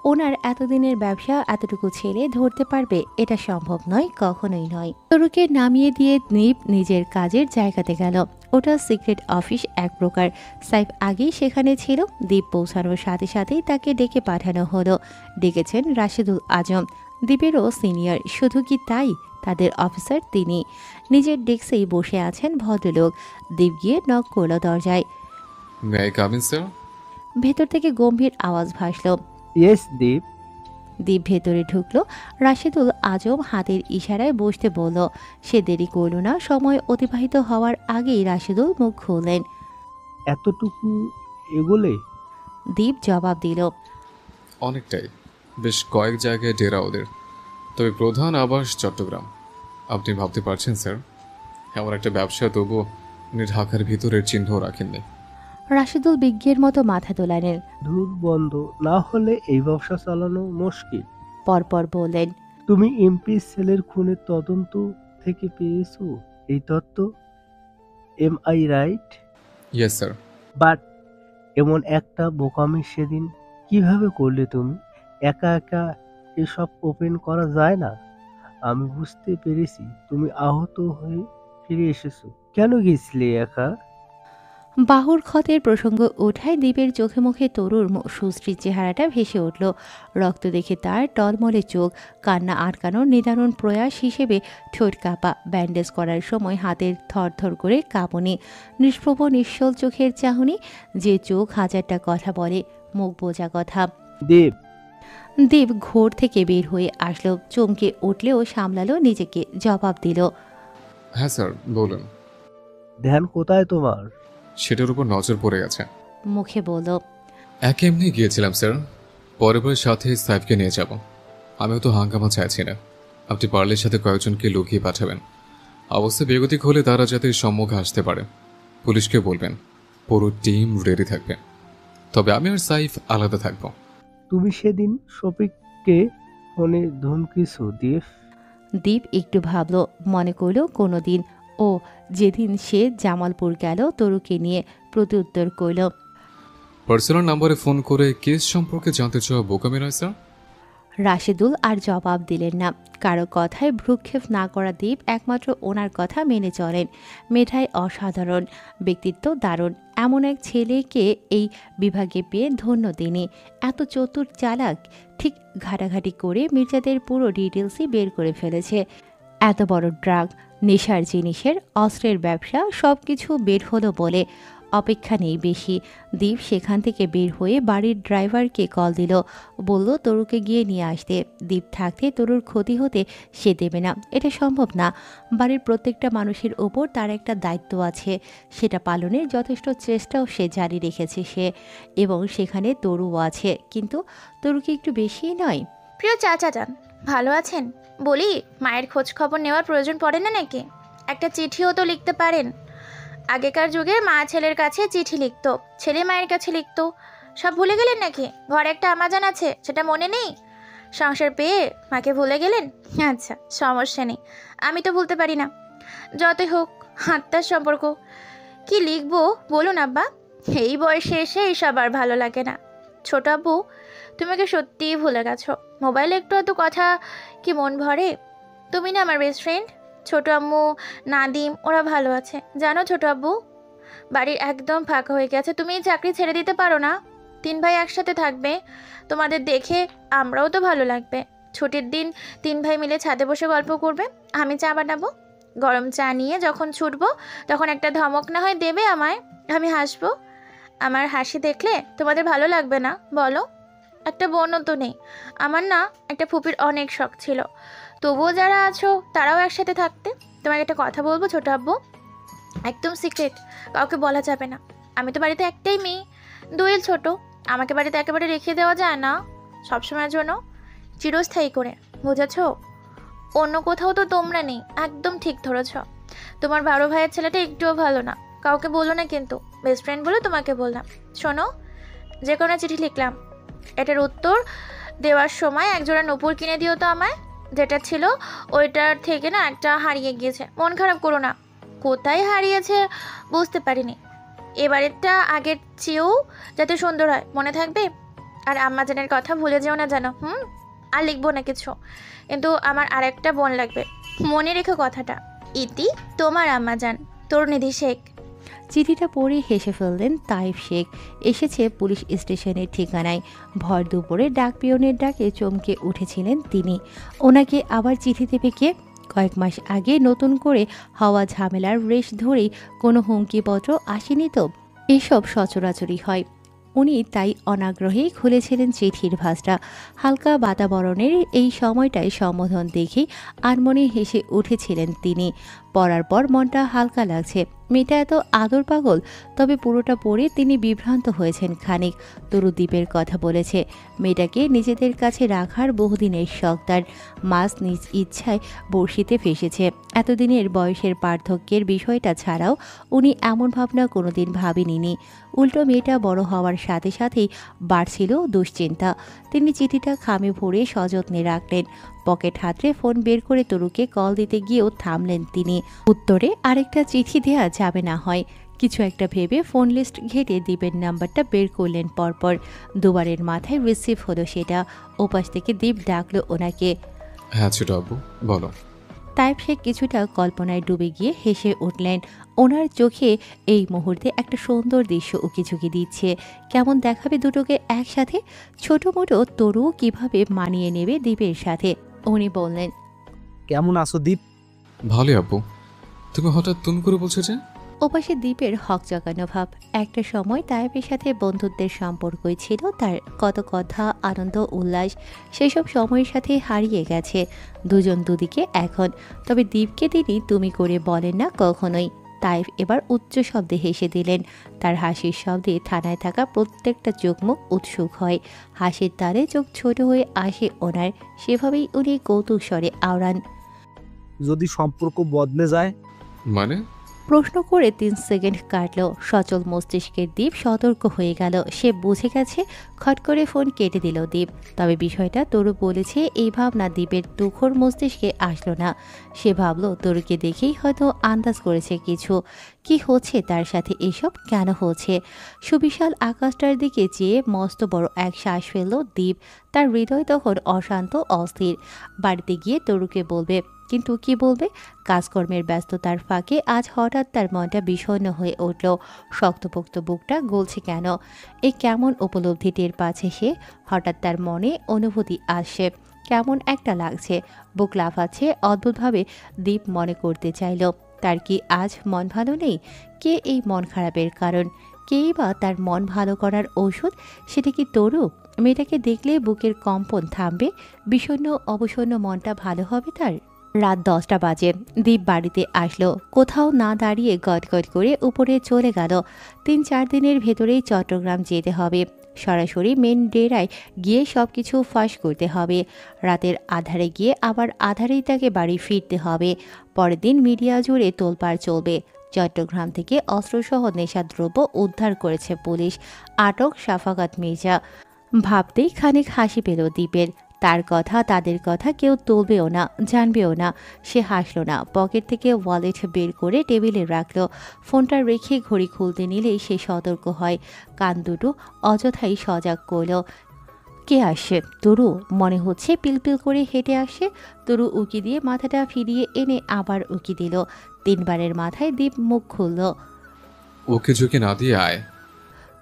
ওনার এতদিনের ব্যবসা এতটুকু ছেলে ধরতে পারবে এটা সম্ভব নয়, কখনোই নয়। তরুকে নামিয়ে দিয়ে দীপ নিজের কাজের জায়গাতে গেল। ওটা সিক্রেট অফিস এক প্রকার। সাইফ আগেই সেখানে ছিল। দীপ পৌঁছানোর সাথে সাথেই তাকে ডেকে পাঠানো হলো। ডেকেছেন রাশেদুল আজম, দীপেরও সিনিয়র। শুধু কি তাই, তাদের অফিসার তিনি। নিজের ডেস্কেই বসে আছেন ভদ্রলোক। দীপ গিয়ে নক করল দরজায়। May I come in sir? ভেতর থেকে গম্ভীর আওয়াজ ভাসল। ইয়েস দীপ। দীপ ভেতরে ঢুকলো। রাশেদুল আজম হাতের ইশারায় বসতে বলল। সে দেরি করল না। সময় অতিবাহিত হওয়ার আগেই রাশেদুল মুখ খুললেন। এতটুকু এগোলে? দীপ জবাব দিল, অনেকটাই। বেশ কয়েক জায়গায় ডেরা ওদের, তবে প্রধান আবাস চট্টগ্রাম। আপনি ভাবতে পারছেন স্যার, এমন একটা ব্যবসা তবুও উনি ঢাকার ভিতরের চিহ্ন রাখেননি। রাশেদুল বিজ্ঞের মতো মাথা দোলালেন। দূর বন্ধ না হলে এই ব্যবসা চালানো মুশকিল। পরপর বললেন, তুমি এমপি সেলের খুনের তদন্ত থেকে পেয়েছো এই তথ্য? Am I right? Yes sir. But এমন একটা বোকামি সেদিন কিভাবে করলে তুমি? একা একা এসব ওপেন করা যায় না। আমি বুঝতে পেরেছি তুমি আহত হয়ে ফিরে এসেছো। কেন গেছিলে একা? বাহুর ক্ষতের প্রসঙ্গ ওঠায় দীপের চোখে মুখে তরুর সুশ্রীর চেহারাটা ভেসে উঠল। রক্ত দেখে তার টলমলে চোখ, কান্না আটকানোর নিদারুণ প্রয়াস হিসেবে ঠোঁট কাঁপা, ব্যান্ডেজ করার সময় হাতের থরথর করে কাঁপুনি, নিষ্প্রভ নিশ্চল চোখের চাহনি, যে চোখ হাজারটা কথা বলে, মুখ বোঝা কথা। দেব। দীপ ঘোর থেকে বের হয়ে আসলো। চমকে উঠলেও সামলালো নিজেকে, জবাব দিল, হ্যাঁ স্যার বলুন। ধ্যান কোথায় তোমার? সেটার উপর নজর পড়ে গেছে। মুখে বলল, একে এমনি গিয়েছিলাম স্যার, পরে সাথে সাইফকে নিয়ে যাব। আমিও তো হাঙ্গামা চাইছি না। আপনি পারলের সাথে কয়েকজনকে লুকিয়ে পাঠাবেন। অবস্থা বেগতিক হলে তারা যাতে সম্মুখে আসতে পারে। পুলিশকে বলবেন, পুরো টিম রেডি থাকবে। তবে আমি আর সাইফ আলাদা থাকব। তুমি সেদিন শফিককে ফোনে ধমকিছো দীপ? দীপ একটু ভাবল, মনে করল কোনোদিন ও যেদিন সে জামালপুর গেল তরুকে নিয়ে। প্রত্যুত্তর করল, পার্সোনাল নম্বরে ফোন করে কেস সম্পর্কে জানতে চাওয়া বোকামি নয় স্যার। রাশেদুল আর জবাব দিলেন না। কারো কথায় ভ্রুক্ষেপ না করা দীপ একমাত্র ওনার কথা মেনে চলেন। মেধায় অসাধারণ, ব্যক্তিত্ব দারুণ। এমন এক ছেলেকে এই বিভাগে পেয়ে ধন্য তিনি। এত চতুর চালাক, ঠিক ঘাটাঘাটি করে মির্জাদের পুরো ডিটেলসই বের করে ফেলেছে। এত বড় ড্রাগ, নেশার জিনিসের, অস্ত্রের ব্যবসা, সব কিছু বের হলো বলে। অপেক্ষা নেই বেশি। দীপ সেখান থেকে বের হয়ে বাড়ির ড্রাইভারকে কল দিল, বলল তরুকে গিয়ে নিয়ে আসতে। দীপ থাকতে তরুর ক্ষতি হতে সে দেবে না, এটা সম্ভব না। বাড়ির প্রত্যেকটা মানুষের ওপর তার একটা দায়িত্ব আছে, সেটা পালনের যথেষ্ট চেষ্টাও সে জারি রেখেছে সে, এবং সেখানে তরুও আছে। কিন্তু তরু কি একটু বেশিই নয়? প্রিয় চাচা যান, ভালো আছেন? বলি, মায়ের খোঁজ খবর নেওয়ার প্রয়োজন পড়ে না নাকি? একটা চিঠিও তো লিখতে পারেন। আগেকার যুগে মা ছেলের কাছে চিঠি লিখতো, ছেলে মায়ের কাছে লিখতো। সব ভুলে গেলেন নাকি? ঘরে একটা আমাজান আছে, সেটা মনে নেই? সংসার পেয়ে মাকে ভুলে গেলেন? আচ্ছা, সমস্যা নেই, আমি তো ভুলতে পারি না। যতই হোক আত্মার সম্পর্ক। কি লিখবো বলুন আব্বা? এই বয়সে এসে এইসব আর ভালো লাগে না। ছোট আব্বু, তোমাকে সত্যিই ভুলে গেছো। মোবাইলে একটু এত কথা কি মন ভরে? তুমি না আমার বেস্ট ফ্রেন্ড। ছোট আম্মু, নাদিম ওরা ভালো আছে জানো ছোট আব্বু? বাড়ির একদম ফাঁকা হয়ে গেছে। তুমি এই চাকরি ছেড়ে দিতে পারো না? 3 ভাই একসাথে থাকবে, তোমাদের দেখে আমরাও তো ভালো লাগবে। ছুটির দিন 3 ভাই মিলে ছাদে বসে গল্প করবে, আমি চা বানাবো। গরম চা নিয়ে যখন ছুটবো তখন একটা ধমক না হয় দেবে আমায়, আমি হাসবো। আমার হাসি দেখলে তোমাদের ভালো লাগবে না বলো? একটা বোনও তো নেই আমার। না, একটা ফুপির অনেক শখ ছিল, তবুও যারা আছো তারাও একসাথে থাকতে। তোমাকে একটা কথা বলবো ছোট আব্বু, একদম সিক্রেট, কাউকে বলা যাবে না। আমি তো বাড়িতে একটাই মেয়ে, দোয়েল ছোট, আমাকে বাড়িতে একেবারে রেখে দেওয়া যায় না সবসময়ের জন্য, চিরস্থায়ী করে, বুঝেছ? অন্য কোথাও তো তোমরা নেই, একদম ঠিক ধরেছ। তোমার বড় ভাইয়ের ছেলেটা একটুও ভালো না, কাউকে বলো না কিন্তু, বেস্ট ফ্রেন্ড বলে তোমাকে বললাম। শোনো, যে কোনো চিঠি লিখলাম, এটার উত্তর দেওয়ার সময় একজোড়া নূপুর কিনে দিও তো আমায়। যেটা ছিল ওইটার থেকে না একটা হারিয়ে গিয়েছে, মন খারাপ করো না। কোথায় হারিয়েছে বুঝতে পারিনি। এবারেরটা আগের চেয়েও যাতে সুন্দর হয়, মনে থাকবে? আর আম্মাজানের কথা ভুলে যেও না জানো। আর লিখবো না কিছু, কিন্তু আমার আরেকটা বোন লাগবে, মনে রেখো কথাটা। ইতি, তোমার আম্মাজান, তরুণিধি শেখ। চিঠিটা পড়ে হেসে ফেললেন তাইফ শেখ। এসেছে পুলিশ স্টেশনের ঠিকানায়। ভর দুপুরে ডাক পিয়নের ডাকে চমকে উঠেছিলেন তিনি। ওনাকে আবার চিঠি দেবে কে? কয়েক মাস আগে নতুন করে হওয়া ঝামেলার রেশ ধরেই কোনো হুমকিপত্র আসেনি তো? এসব সচরাচরই হয়। উনি তাই অনাগ্রহেই খুলেছিলেন চিঠির ভাঁজটা। হালকা বাতাবরণের এই সময়টায় সম্বোধন দেখেই আনমনে হেসে উঠেছিলেন তিনি। পড়ার পর মনটা হালকা লাগছে। মেয়েটা এত আদর পাগল, তবে পুরোটা পড়ে তিনি বিভ্রান্ত হয়েছেন খানিক। তরুদ্বীপের কথা বলেছে, মেয়েটাকে নিজেদের কাছে রাখার বহুদিনের শখ তার। মাছ নিজ ইচ্ছায় বড়শিতে ফেসেছে। এতদিনের বয়সের পার্থক্যের বিষয়টা ছাড়াও উনি এমন ভাবনা কোনোদিন ভাবেননি। উল্টো মেয়েটা বড় হওয়ার সাথে সাথেই বাড়ছিল দুশ্চিন্তা। তিনি চিঠিটা খামে ভরে সযত্নে রাখলেন। পকেট হাতড়ে ফোন বের করে তরুকে কল দিতে গিয়েও থামলেন তিনি। উত্তরে আরেকটা চিঠি দেয়া যাবে না হয়, কিছু একটা ভেবে ফোন লিস্ট ঘেটে দীপের নাম্বারটা বের করলেন পরপর। দুবারের মাথায় রিসিভ হলো সেটা। ওপাশ থেকে দীপ ডাকলো ওনাকে। হ্যাঁ ছোট আব্বু, বলো। তাইফ শেখ কিছুটা কল্পনায় ডুবে গিয়ে হেসে উঠলেন। ওনার চোখে এই মুহূর্তে একটা সুন্দর দৃশ্য উকিঝুঁকি দিচ্ছে। কেমন দেখাবে দুটোকে একসাথে? ছোট মোটো তরু কিভাবে মানিয়ে নেবে দীপের সাথে? উনি বললেন, কেমন আছো দীপ? ভালো আব্বু, তুমি হঠাৎ তুম করে বলছো যে? ওপাশে দ্বীপের হক জাগানো ভাব। একটা সময় তাইফের সাথে বন্ধুত্বের সম্পর্কই ছিল তার। কত কথা, আনন্দ, উল্লাস সেসব সময়ের সাথে হারিয়ে গেছে দুজন দুদিকে এখন। তবে দ্বীপকে তিনি তুমি করে বলেন না কখনোই। তাইফ এবার উচ্চ শব্দে হেসে দিলেন। তার হাসির শব্দে থানায় থাকা প্রত্যেকটা চোখ মুখ উৎসুক হয়। হাসির তালে চোখ ছোট হয়ে আসে ওনার। সেভাবেই উনি কৌতুক স্বরে আওড়ান, যদি সম্পর্ক বদলে যায়? মানে? প্রশ্ন করে 3 সেকেন্ড কাটল। সচল মস্তিষ্কের দ্বীপ সতর্ক হয়ে গেল। সে বুঝে গেছে। খট করে ফোন কেটে দিল দ্বীপ। তবে বিষয়টা তরু বলেছে এই ভাবনা দ্বীপের তুখোর মস্তিষ্কে আসলো না। সে ভাবল তরুকে দেখেই হয়তো আন্দাজ করেছে কিছু। কি হচ্ছে তার সাথে, এসব কেন হচ্ছে? সুবিশাল আকাশটার দিকে চেয়ে মস্ত বড় এক শ্বাস ফেলল দ্বীপ। তার হৃদয় তখন অশান্ত, অস্থির। বাড়িতে গিয়ে তরুকে বলবে, কিন্তু কি বলবে? কাজকর্মের ব্যস্ততার ফাঁকে আজ হঠাৎ তার মনটা বিষণ্ণ হয়ে উঠল। শক্তপোক্ত বুকটা গলছে কেন? এই কেমন উপলব্ধি টের পাচ্ছে সে। হঠাৎ তার মনে অনুভূতি আসছে, কেমন একটা লাগছে। বুক লাফাচ্ছে অদ্ভুতভাবে। দ্বীপ মনে করতে চাইল তার কি আজ মন ভালো নেই? কে এই মন খারাপের কারণ? কেই বা তার মন ভালো করার ঔষধ? সেটা কি তরু? মেয়েটাকে দেখলে বুকের কম্পন থামবে, বিষণ্ণ অবসন্ন মনটা ভালো হবে তার। রাত 10টা বাজে। দীপ বাড়িতে আসলো। কোথাও না দাঁড়িয়ে গটগট করে উপরে চলে গেল। 3-4 দিনের ভেতরেই চট্টগ্রাম যেতে হবে। সরাসরি মেন ডেরায় গিয়ে সব কিছু ফাঁস করতে হবে। রাতের আধারে গিয়ে আবার আধারেই তাকে বাড়ি ফিরতে হবে। পরের দিন মিডিয়া জুড়ে তোলপাড় চলবে। চট্টগ্রাম থেকে অস্ত্রসহ নেশাদ্রব্য উদ্ধার করেছে পুলিশ। আটক শাফাকাত মির্জা। ভাবতেই খানিক হাসি পেল দীপের। তার কথা তাদের কথা কেউ তুলবেও না, জানবেও না। সে হাসল না। পকেট থেকে ওয়ালেট বের করে টেবিলে রাখল। ফোনটা রেখে ঘড়ি খুলতে নিলেই সে সতর্ক হয়। কান দুটো অযথাই সজাগ করল। কে আসে? তরু। মনে হচ্ছে পিলপিল করে হেঁটে আসে। তরু উকি দিয়ে মাথাটা ফিরিয়ে এনে আবার উকি দিল। 3 বারের মাথায় দীপ মুখ খুলল। ওকে ঝুঁকি না দিয়ে আয়।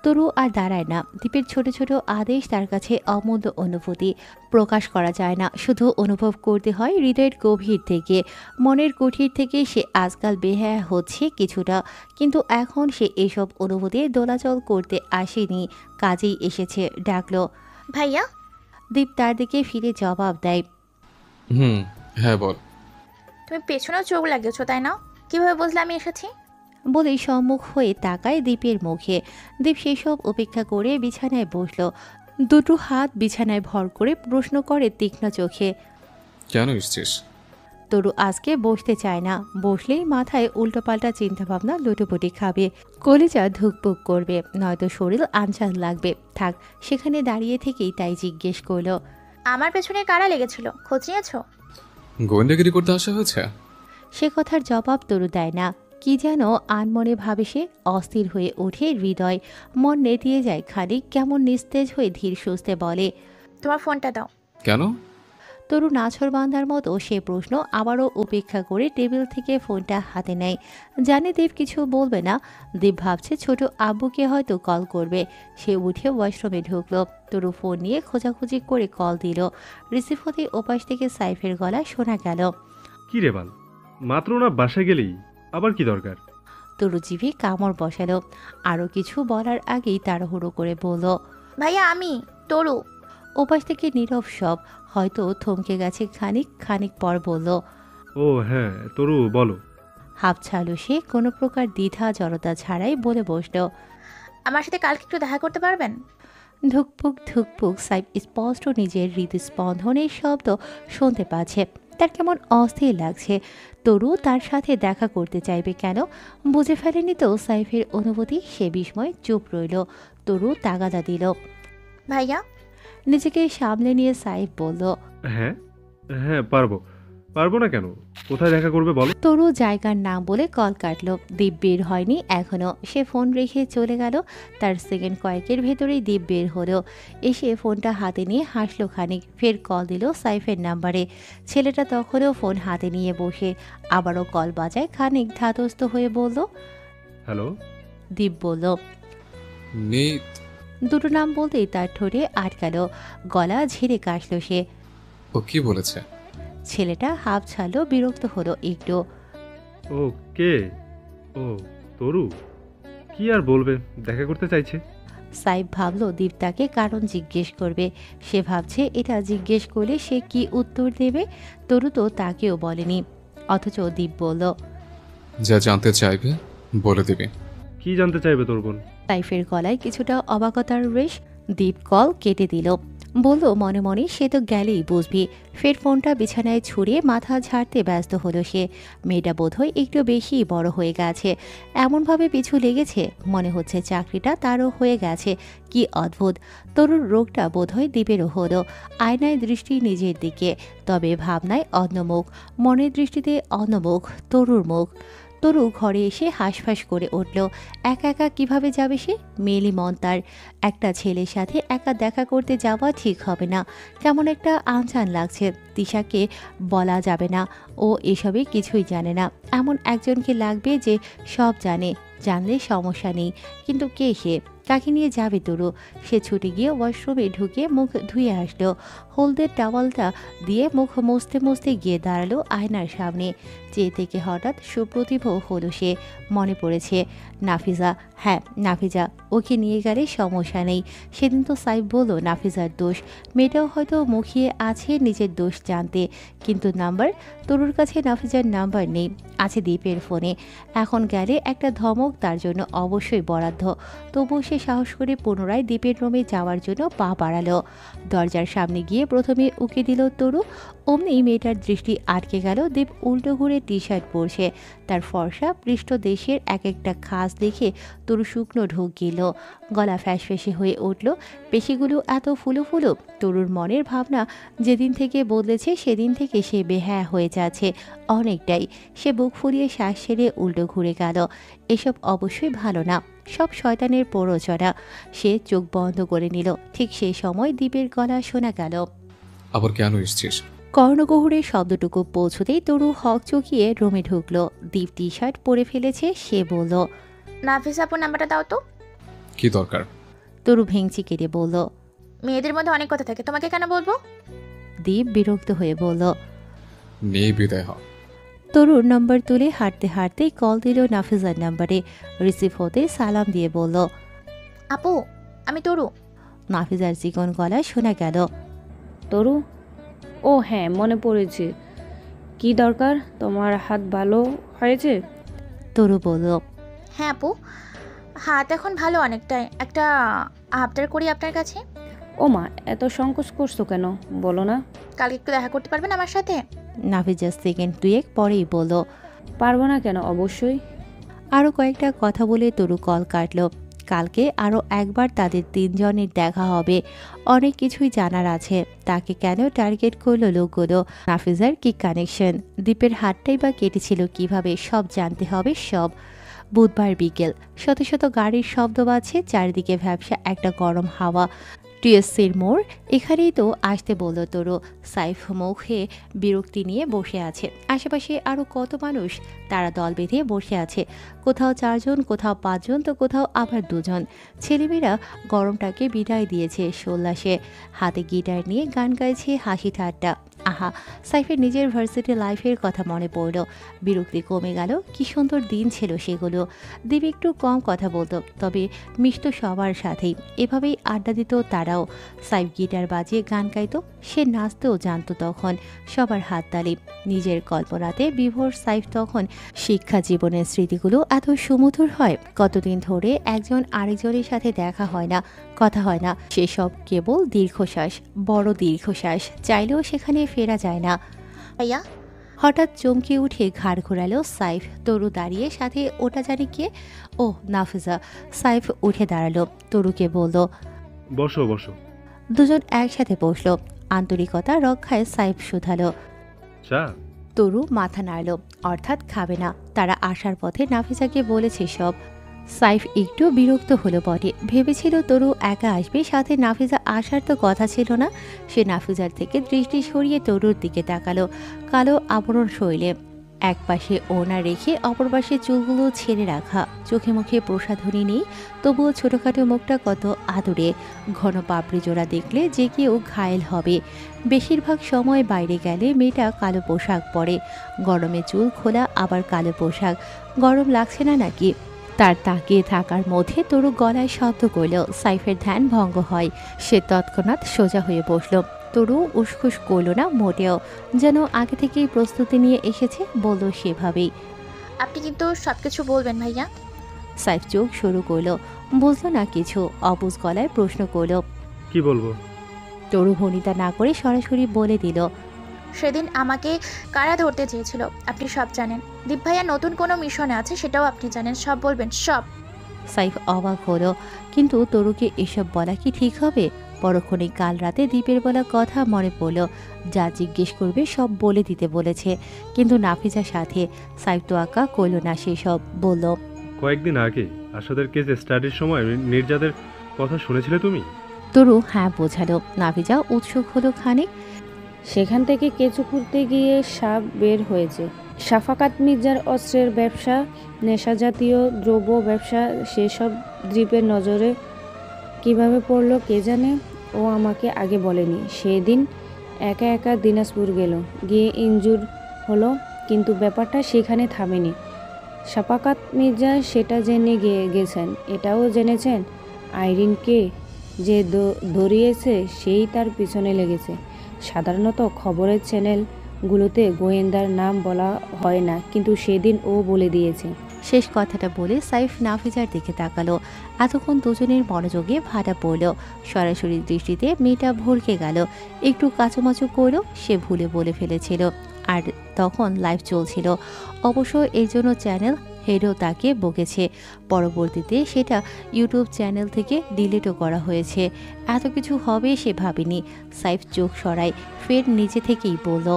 তরু আর দাঁড়ায় না। দীপের ছোট ছোট আদেশ তার কাছে অমূল্য অনুভূতি। প্রকাশ করা যায় না, শুধু অনুভব করতে হয় হৃদয়ের গভীর থেকে, মনের কুঠির থেকে। সে আজকাল বেহায়া হচ্ছে কিছুটা, কিন্তু এখন সে এসব অনুভূতির দোলাচল করতে আসেনি, কাজেই এসেছে। ডাকলো, ভাইয়া। দীপ তার দিকে ফিরে জবাব দেয়, হ্যাঁ বল। তুমি পেছনেও চোখ লাগিয়েছো তাই না? কিভাবে বুঝলে আমি এসেছি? বলেই সম্মুখ হয়ে তাকায় দীপের মুখে। দীপ সেসব উপেক্ষা করে বিছানায় বসল। দুটো হাত বিছানায় ভর করে প্রশ্ন করে তীক্ষ্ণ চোখে, কেন এসছিস? তরু আজকে বসতে চায় না। বসলেই মাথায় উল্টোপাল্টা চিন্তাভাবনা লুটোপুটি খাবে, কলিজা ধুকপুক করবে, নয়তো শরীর আনচান লাগবে। থাক, সেখানে দাঁড়িয়ে থেকেই তাই জিজ্ঞেস করল, আমার পেছনে কারা লেগেছিল? খোঁজ নিয়েছো? গোয়েন্দাগিরি করতে আসা হয়েছে? সে কথার জবাব তরু দেয় না। কি যেন আনমনে ভাবে সে। অস্থির হয়ে ওঠে হৃদয়। মন নেতিয়ে যায় খানিক। কেমন নিস্তেজ হয়ে ধীর সুস্থে বলে, তোমার ফোনটা দাও। কেন? তরু নাছোড়বান্ধার মতো সে প্রশ্ন আবারও উপেক্ষা করে টেবিল থেকে ফোনটা হাতে নেয়। জানে দেব কিছু বলবে না। দেব ভাবছে ছোট আব্বুকে হয়তো কল করবে। সে উঠে ওয়াশরুমে ঢুকলো। তরু ফোন নিয়ে খোঁজাখুঁজি করে কল দিল। রিসিভ হতে ওপাশ থেকে সাইফের গলা শোনা গেল, কি রে বাল, মাত্র না বাসায় গেলেই, আবার কি দরকার? তরু জিভে কামড় বসালো। আরও কিছু বলার আগেই তাড়াহুড়ো করে বলল, ভাইয়া আমি তরু। ওপাশ থেকে নীরব সব। হয়তো থমকে গেছে খানিক পর বলল, ও হ্যাঁ তরু, বলো। হাফ ছাড়লো সে, কোনো প্রকার দ্বিধা জড়তা ছাড়াই বলে বসল, আমার সাথে কালকে একটু দেখা করতে পারবেন? ধুকপুক ধুকপুক সাইফ স্পষ্ট নিজের হৃদস্পন্দনের শব্দ শুনতে পাচ্ছে। তার কেমন অস্থির লাগছে। তরু তার সাথে দেখা করতে চাইবে কেন? বুঝে ফেলেনি তো সাইফের অনুভূতি। সে বিস্ময় চুপ রইল। তরু তাগাদা দিল। ভাইয়া। নিজেকে সামলে নিয়ে সাইফ বলল, হ্যাঁ হ্যাঁ পারবো। পারবো না কেন? কোথায় দেখা করবে বলো? তরু জায়গার নাম বলে কল কাটলো। দীপ বের হয়নি এখনো। সে ফোন রেখে চলে গেল। তার সেকেন্ড কয়েকের ভেতরেই দীপ বের হলো। এসে ফোনটা হাতে নিয়ে হাসলো খানিক। ফের কল দিল সাইফের নাম্বারে। ছেলেটা তখনও ফোন হাতে নিয়ে বসে। আবারও কল বাজায়। খানিক ধাতস্থ হয়ে বলল, হ্যালো। দীপ বলল, মিত। দুটো নাম বলতেই তার ঠোঁটে আটকালো। গলা ঝেড়ে কাশলো সে। ও কি বলেছে? ছেলেটা হাফ ছাড়লো, বিরক্ত হলো একটু। ও কে? ও তরু। কি আর বলবে, দেখা করতে চাইছে। সাইফ ভাবলো দীপ তাকে কারণ জিজ্ঞেস করবে। সে ভাবছে এটা জিজ্ঞেস করলে সে কি উত্তর দেবে। তরু তো তাকেও বলেনি। অথচ দীপ বলল, যা জানতে চাইবে বলে দিবি। কি জানতে চাইবে তোর বোন? সাইফের গলায় কিছুটা অবাকতার রেশ। দীপ কল কেটে দিল। বলল মনে মনে, সে তো গেলেই বুঝবি। ফের ফোনটা বিছানায় ছুঁড়ে মাথা ঝাড়তে ব্যস্ত হলো সে। মেয়েটা বোধহয় একটু বেশি বড় হয়ে গেছে। এমনভাবে পিছু লেগেছে, মনে হচ্ছে চাকরিটা তারও হয়ে গেছে। কি অদ্ভুত। তরুর রোগটা বোধহয় দ্বীপেরও হলো। আয়নায় দৃষ্টি নিজের দিকে, তবে ভাবনায় অন্যমুখ, মনের দৃষ্টিতে অন্যমুখ। তরুর মুখ। তরু ঘরে এসে হাঁসফাঁস করে উঠল। একা একা কিভাবে যাবে সে? মেলি মন তার। একটা ছেলের সাথে একা দেখা করতে যাওয়া ঠিক হবে না। কেমন একটা আনচান লাগছে। তিশাকে বলা যাবে না, ও এসবে কিছুই জানে না। এমন একজনকে লাগবে যে সব জানে। জানলে সমস্যা নেই, কিন্তু কে সে? কাকে নিয়ে যাবে তরু? সে ছুটে গিয়ে ওয়াশরুমে ঢুকে মুখ ধুয়ে আসলো। হলদের টাওয়ালটা দিয়ে মুখ মুছতে মুছতে গিয়ে দাঁড়ালো আয়নার সামনে। চেয়ে থেকে হঠাৎ সুপ্রতিভ হলো সে। মনে পড়েছে নাফিজা। হ্যাঁ, নাফিজা ওকে নিয়ে গেলে সমস্যা নেই। সেদিন তো সাইফ বলল নাফিজার দোষ। মেয়েটাও হয়তো মুখিয়ে আছে নিজের দোষ জানতে, কিন্তু নাম্বার তরুর কাছে নাফিজার নাম্বার নেই, আছে দীপের ফোনে। এখন গেলে একটা ধমক তার জন্য অবশ্যই বরাদ্দ। তবুও সে সাহস করে পুনরায় দীপের রুমে যাওয়ার জন্য পা বাড়ালো। দরজার সামনে গিয়ে প্রথমে উকি দিল তরু। অমনি মেয়েটার দৃষ্টি আটকে গেল। দীপ উল্টো ঘুরে টি শার্ট পরছে। তার ফর্সা পৃষ্ঠদেশের এক একটা খাস দেখে তরু শুকনো ঢোক গেল। গলা ফ্যাসফ্যাসে হয়ে উঠল, পেশিগুলো এত ফুলো ফুলো। তরুর মনের ভাবনা যেদিন থেকে বদলেছে সেদিন থেকে সে বেহায়া হয়ে যাচ্ছে অনেকটাই। সে বুক ফুলিয়ে শ্বাস ছেড়ে উল্টো ঘুরে গেল। এসব অবশ্যই ভালো না, সব শয়তানের প্ররোচনা। সে চোখ বন্ধ করে নিল। ঠিক সেই সময় দীপের গলা শোনা গেল। আবার কেন এসছিস? কর্ণগহুরের শব্দটুকু পৌঁছতেই তরু হক চকিয়ে রুমে ঢুকলো। দীপ টি শার্ট পরে ফেলেছে। সে বলল, নাফিস আপুর নাম্বারটা দাও তো। কি দরকার? তরু ভেঙচি কেটে বলল, মেয়েদের মধ্যে অনেক কথা থাকে, তোমাকে কেন বলবো? দীপ বিরক্ত হয়ে বলল, নিয়ে বিদায় হ। তরুর নম্বর তুলে হাঁটতে হাঁটতেই কল দিল নাফিজার নাম্বারে। রিসিভ হতে সালাম দিয়ে বলল, আপু আমি তরু। নাফিজার চিকন গলা শোনা গেল, তরু? ও হ্যাঁ, মনে পড়েছে। কি দরকার? তোমার হাত ভালো হয়েছে? তরু বলল, হ্যাঁ আপু, হাত এখন ভালো অনেকটাই। একটা আবদার করি আপনার কাছে। ও মা, এত সংকোচ করছো কেন? বলো না। কালকে একটু দেখা করতে পারবেন আমার সাথে? নাফিজা সেকেন্ড দুয়েক পরেই বলল, পারবো না কেন, অবশ্যই। আরও কয়েকটা কথা বলে তরু কল কাটল। কালকে আরও একবার তাদের তিনজনের দেখা হবে। অনেক কিছুই জানার আছে। তাকে কেন টার্গেট করলো লোকগুলো? নাফিজার কি কানেকশন? দ্বীপের হাতটাই বা কেটেছিল কিভাবে? সব জানতে হবে সব। বুধবার বিকেল, শত শত গাড়ির শব্দ বাজছে। চারিদিকে ভ্যাবসা একটা গরম হাওয়া। টিএসসির মোড়, এখানেই তো আসতে বলল তরু। সাইফ মুখে বিরক্তি নিয়ে বসে আছে। আশেপাশে আরও কত মানুষ, তারা দল বেঁধে বসে আছে। কোথাও 4 জন, কোথাও 5 জন, তো কোথাও আবার 2 জন। ছেলেমেয়েরা গরমটাকে বিদায় দিয়েছে সোল্লাসে। হাতে গিটার নিয়ে গান গাইছে, হাসি ঠাট্টা। আহা, সাইফের নিজের ভার্সিটি লাইফের কথা মনে পড়ল। বিরক্তি কমে গেল। কি সুন্দর দিন ছিল সেগুলো। দীপ একটু কম কথা বলতো, তবে মিশত সবার সাথেই। এভাবেই আড্ডা দিত তারাও। সাইফ গিটার বাজিয়ে গান গাইতো, সে নাচতেও জানতো তখন। সবার হাততালি। নিজের কল্পনাতে বিভোর সাইফ তখন। শিক্ষা জীবনের স্মৃতিগুলো এত সুমধুর হয়। কতদিন ধরে একজন আরেকজনের সাথে দেখা হয় না, কথা হয় না। সেসব কেবল দীর্ঘশ্বাস, বড় দীর্ঘশ্বাস। চাইলেও সেখানে ফেরা যায় না। ভাইয়া, হঠাৎ চমকে উঠে ঘাড় ঘোরালো সাইফ। তরু দাঁড়িয়ে, সাথে ওটা জানি কে? ও নাফিজা। সাইফ উঠে দাঁড়ালো, তরুকে বলল, বসো বসো। দুজন একসাথে বসলো। আন্তরিকতা রক্ষায় সাইফ শুধালো, চা? তরু মাথা নাড়ল, অর্থাৎ খাবে না। তারা আসার পথে নাফিজাকে বলেছে সব। সাইফ একটু বিরক্ত হলো বটে। ভেবেছিল তরু একা আসবে, সাথে নাফিজা আসার তো কথা ছিল না। সে নাফিজার থেকে দৃষ্টি সরিয়ে তরুর দিকে তাকালো। কালো আবরণ শৈলে, এক পাশে ওড়না রেখে অপর পাশে চুলগুলো ছেড়ে রাখা। চোখে মুখে প্রসাধনী নেই, তবুও ছোটোখাটো মুখটা কত আদুরে। ঘন পাপড়ি জোড়া দেখলে যে কেউ ঘায়েল হবে। বেশিরভাগ সময় বাইরে গেলে মেয়েটা কালো পোশাক পরে। গরমে চুল খোলা, আবার কালো পোশাক। গরম লাগছে না নাকি? তার তাকিয়ে থাকার মধ্যে তরু গলায় শব্দ করল। সাইফের ধ্যান ভঙ্গ হয়। সে তৎক্ষণাৎ সোজা হয়ে বসল। তরু উসখুস করল না মোটেও, যেন আগে থেকেই প্রস্তুতি নিয়ে এসেছে। বলল সেভাবেই, আপনি কিন্তু সবকিছু বলবেন ভাইয়া। সাইফ চোখ শুরু করলো। বুঝলো না কিছু। অবুঝ গলায় প্রশ্ন করল, কি বলবো? তরু ভনিতা না করে সরাসরি বলে দিল, সেদিন আমাকে কারা ধরতে চেয়েছিল আপনি সব জানেন। দীপ ভাইয়া নতুন কোনো মিশনে আছে, সেটাও আপনি জানেন। সব বলবেন, সব। সাইফ অবাক হলো, কিন্তু তরুকে এসব বলা কি ঠিক হবে? পরক্ষণে কাল রাতে দ্বীপের বলা কথা মনে পড়ল। যা জিজ্ঞেস করবে সব বলে দিতে বলেছে, কিন্তু নাফিজার সাথে। সাইফ তো আঁকা করল না সেসব। বলল, কয়েকদিন আগে আসাদের কেস স্টাডির সময় নির্যাদের কথা শুনেছিলে তুমি? তরু হ্যাঁ বোঝালো। নাফিজা উৎসুক হলো খানিক। সেখান থেকে কেঁচু খুঁড়তে গিয়ে সাপ বের হয়েছে। শাফাকাত মির্জার অস্ত্রের ব্যবসা, নেশাজাতীয় দ্রব্য ব্যবসা, সেসব দ্বীপের নজরে কিভাবে পড়লো কে জানে, ও আমাকে আগে বলেনি। সেদিন একা একা দিনাজপুর গেল, গিয়ে ইনজুর হলো, কিন্তু ব্যাপারটা সেখানে থামেনি। শাফাকাত মির্জা সেটা জেনে গেছেন, এটাও জেনেছেন আইরিনকে যে ধরিয়েছে সেই তার পিছনে লেগেছে। সাধারণত খবরের চ্যানেলগুলোতে গোয়েন্দার নাম বলা হয় না, কিন্তু সেদিন ও বলে দিয়েছে। শেষ কথাটা বলে সাইফ নাফিজার দিকে তাকালো। এতক্ষণ দুজনের মনোযোগে ভাটা পড়ল। সরাসরি দৃষ্টিতে মেয়েটা ভরকে গেল, একটু কাচুমাচু করল, সে ভুলে বলে ফেলেছিল। আর তখন লাইভ চলছিল। অবশ্য এই জন্য চ্যানেল হেডও তাকে বকেছে। পরবর্তীতে সেটা ইউটিউব চ্যানেল থেকে ডিলিটও করা হয়েছে। এত কিছু হবে সে ভাবেনি। সাইফ চোখ সরায়, ফের নিজে থেকেই বলল,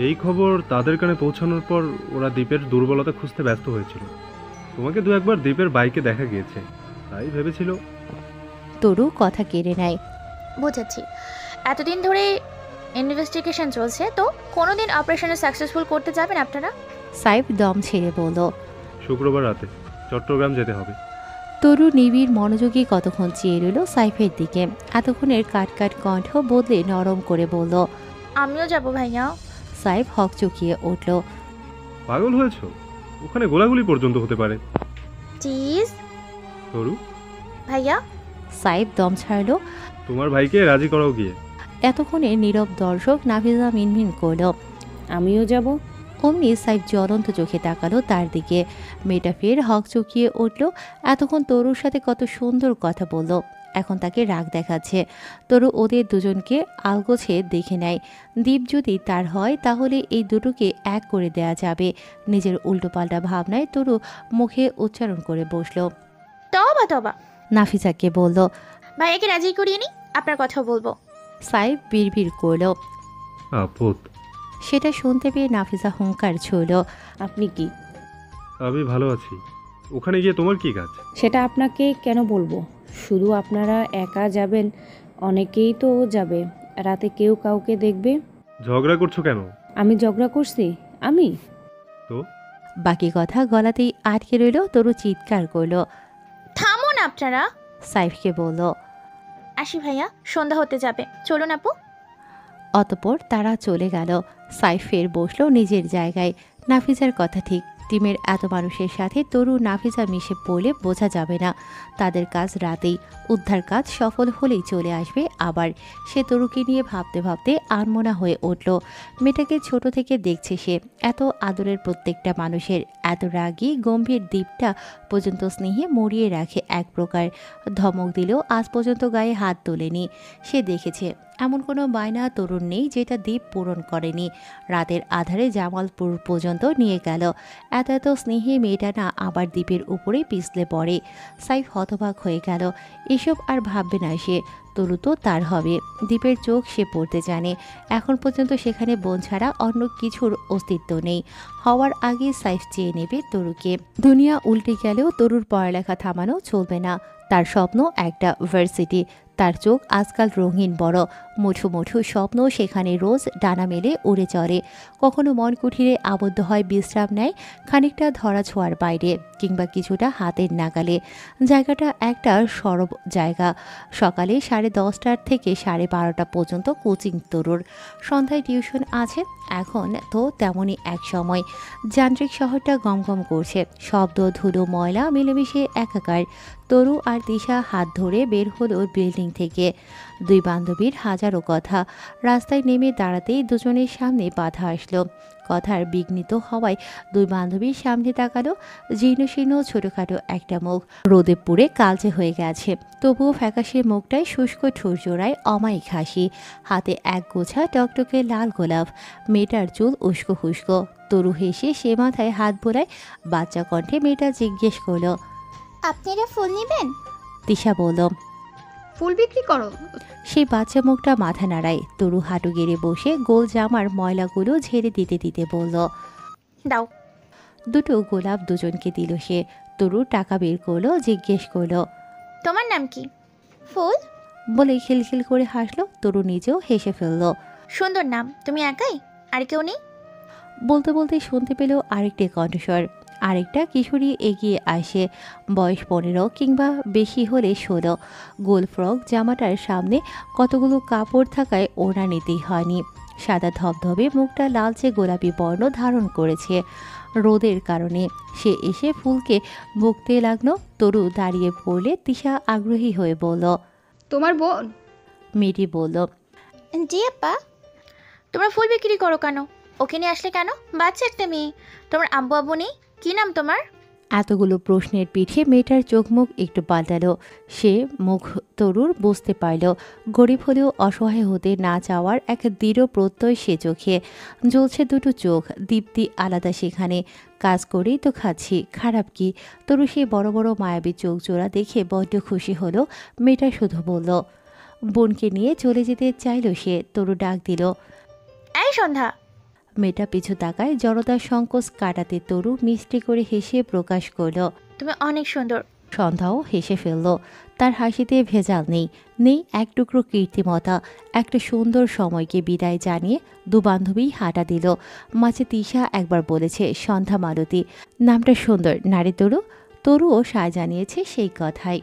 এই খবর তাদের কানে পৌঁছানোর পর ওরা দ্বীপের দুর্বলতা খুঁজতে ব্যস্ত হয়েছিল। তোমাকে দু একবার দ্বীপের বাইকে দেখা গিয়েছে, তাই ভেবেছিল। তরু কথা কেড়ে নেয়। বুঝেছি, এতদিন ধরে ইনভেস্টিগেশন চলছে, তো কোনোদিন অপারেশনে সাকসেসফুল করতে যাবেন আপনারা? সাইফ দম ছেড়ে বলল, শুক্রবার রাতে চট্টগ্রাম যেতে হবে। তরু নিবিড় মনোযোগী কতক্ষণ চেয়ে রইল সাইফের দিকে। এতক্ষণের কাট কাট কণ্ঠ বদলে নরম করে বলল, আমিও যাব ভাইয়া। সাইফ হকচকিয়ে উঠল। পাগল হয়েছ? ওখানে গোলাগুলি পর্যন্ত হতে পারে। চিজ তরু ভাইয়া। সাইফ দম ছাড়ল। তোমার ভাইকে রাজি করাও গিয়ে। এতক্ষণে নীরব দর্শক নাফিজা মিনমিন করল, আমিও যাব। অমনি সাইফ জ্বলন্ত চোখে তাকালো তার দিকে। মেয়েটা ফের হকচকিয়ে উঠল। এতক্ষণ তরুর সাথে কত সুন্দর কথা বলল, এখন তাকে রাগ দেখাচ্ছে। তরু ওদের দুজনকে আলগোছে দেখে নেয়। দ্বীপ যদি তার হয় তাহলে এই দুটোকে এক করে দেয়া যাবে। নিজের উল্টোপাল্টা ভাবনায় তরু মুখে উচ্চারণ করে বসল। তবা তবা। নাফিজাকে বলল, ভাইয়াকে রাজি করিয়ে নি, আপনার কথা বলবো। সাইফ বিড়বিড় করল। আপদ। সেটা শুনতে পেয়ে নাফিজা হুঙ্কার ছুঁল, আপনি কি? আমি ভালো আছি। ওখানে গিয়ে তোমার কি কাজ? সেটা আপনাকে কেন বলবো? শুধু আপনারা একা যাবেন? অনেকেই তো যাবে। রাতে কেউ কাউকে দেখবে। ঝগড়া করছো কেন? আমি ঝগড়া করছি? আমি তো বাকি কথা গলাতেই আটকে রইল। তরু চিৎকার করল। থামুন আপনারা। সাইফকে বলল, আসি ভাইয়া, সন্ধ্যা হতে যাবে, চলুন আপু। অতপর তারা চলে গেল। সাইফ ফের বসলো নিজের জায়গায়। নাফিজার কথা ঠিক, টিমের এত মানুষের সাথে তরু নাফিজা মিশে পড়লে বোঝা যাবে না। তাদের কাজ রাতেই, উদ্ধার কাজ সফল হলেই চলে আসবে আবার। সে তরুকে নিয়ে ভাবতে ভাবতে আনমনা হয়ে উঠল। মেয়েটাকে ছোট থেকে দেখছে সে, এত আদরের প্রত্যেকটা মানুষের, এত রাগী গম্ভীর দ্বীপটা পর্যন্ত স্নেহে মরিয়ে রাখে এক প্রকার। ধমক দিলেও আজ পর্যন্ত গায়ে হাত তোলেনি। সে দেখেছে এমন কোনো বায়না তরুণ নেই যেটা দ্বীপ পূরণ করেনি। রাতের আধারে জামালপুর পর্যন্ত নিয়ে গেল। এত স্নেহে মেয়েটা না আবার দ্বীপের উপরে পিছলে পড়ে। সাইফ হতবাক হয়ে গেল। এসব আর ভাববে না সে। তরু তো তার হবে। দ্বীপের চোখ সে পড়তে জানে। এখন পর্যন্ত সেখানে বোন ছাড়া অন্য কিছুর অস্তিত্ব নেই। হওয়ার আগে সাইফ চেয়ে নেবে তরুকে। দুনিয়া উল্টে গেলেও তরুর পড়ালেখা থামানো চলবে না। তার স্বপ্ন একটা ভার্সিটি। তার চোখ আজকাল রঙিন বড়, মুঠো মুঠো স্বপ্ন সেখানে রোজ ডানা মেলে উড়ে চলে। কখনো মন কুঠিরে আবদ্ধ হয়, বিশ্রাম নেয় খানিকটা ধরা ছোঁয়ার বাইরে, কিংবা কিছুটা হাতের নাগালে। জায়গাটা একটা সরব জায়গা। সকালে 10:30 থেকে 12:30 পর্যন্ত কোচিং তরুর। সন্ধ্যায় টিউশন আছে। এখন তো তেমনই এক সময়। যান্ত্রিক শহরটা গমগম করছে, শব্দ ধুলো ময়লা মিলেমিশে একাকার। তরু আর দিশা হাত ধরে বের হলো বিল্ডিং থেকে। দুই বান্ধবীর হাজারো কথা। রাস্তায় নেমে দাঁড়াতেই দুজনের সামনে বাধা আসলো। কথার বিঘ্নিত হওয়ায় দুই বান্ধবীর সামনে তাকালো। জীর্ণ শীর্ণ ছোটখাটো একটা মুখ, রোদে পুড়ে কালচে হয়ে গেছে। তবুও ফ্যাকাশে মুখটায় শুষ্ক ঠোঁট জোড়ায় অমায়িক হাসি। হাতে এক গোছা টকটকে লাল গোলাপ। মেয়েটার চুল উস্কো খুস্কো। তরু হেসে সে মাথায় হাত বোলায়। বাচ্চা কণ্ঠে মেয়েটা জিজ্ঞেস করলো, আপনারা ফুল নেবেন? দিশা বলল, ফুল বিক্রি করো? সেই বাচ্চা মুখটা মাথা নাড়ায়। তরু হাঁটু গেড়ে বসে গোল জামার ময়লাগুলো ঝেড়ে দিতে দিতে বলল, দাও। দুটো গোলাপ দুজনকে দিল সে। তরু টাকা বের করলো, জিজ্ঞেস করলো, তোমার নাম কি? ফুল বলে খিলখিল করে হাসলো। তরু নিজেও হেসে ফেললো। সুন্দর নাম। তুমি একাই? আর কেউ নেই? বলতে বলতে শুনতে পেল আরেকটি কণ্ঠস্বর, আরেকটা কিশোরী এগিয়ে আসে, বয়স 15 কিংবা বেশি হলে 16। গোল ফ্রক জামাটার সামনে কতগুলো কাপড় থাকায় ওড়না নিতেই হয়নি। সাদা ধবধবে, মুখটা লালচে গোলাপি বর্ণ ধারণ করেছে রোদের কারণে। সে এসে ফুলকে বকতে লাগলো। তরু দাঁড়িয়ে পড়লে তিশা আগ্রহী হয়ে বলল, তোমার বোন? মেয়েটি বলল, জি আপা। তোমরা ফুল বিক্রি করো কেন? ওকে নিয়ে আসলে কেন? বাচ্চা একটা মেয়ে। তোমার আব্বু আব্বু নেই? কী নাম তোমার? এতগুলো প্রশ্নের পিঠে মেয়েটার চোখ মুখ একটু পাল্টালো। সে মুখ তরুর বুঝতে পারল। গরিব হলেও অসহায় হতে না চাওয়ার এক দৃঢ় প্রত্যয় সে চোখে। জ্বলছে দুটো চোখ, দীপ্তি আলাদা সেখানে। কাজ করেই তো খাচ্ছি, খারাপ কি? তরু সেই বড় বড় মায়াবী চোখ জোড়া দেখে বড্ড খুশি হলো। মেয়েটা শুধু বলল। বোনকে নিয়ে চলে যেতে চাইল সে। তরু ডাক দিল, এই সন্ধ্যা। মেয়েটা পিছু তাকায়। জড়তার সংকোচ কাটাতে তরু মিষ্টি করে হেসে প্রকাশ করল, তুমি অনেক সুন্দর। সন্ধ্যাও হেসে ফেলল। তার হাসিতে ভেজাল নেই, নেই এক টুকরো কৃত্রিমতা। একটা সুন্দর সময়কে বিদায় জানিয়ে দু বান্ধবী হাঁটা দিল। মাঝে তিশা একবার বলেছে সন্ধ্যা মালতী নামটা সুন্দর নারী তরু। তরুও সায় জানিয়েছে সেই কথাই।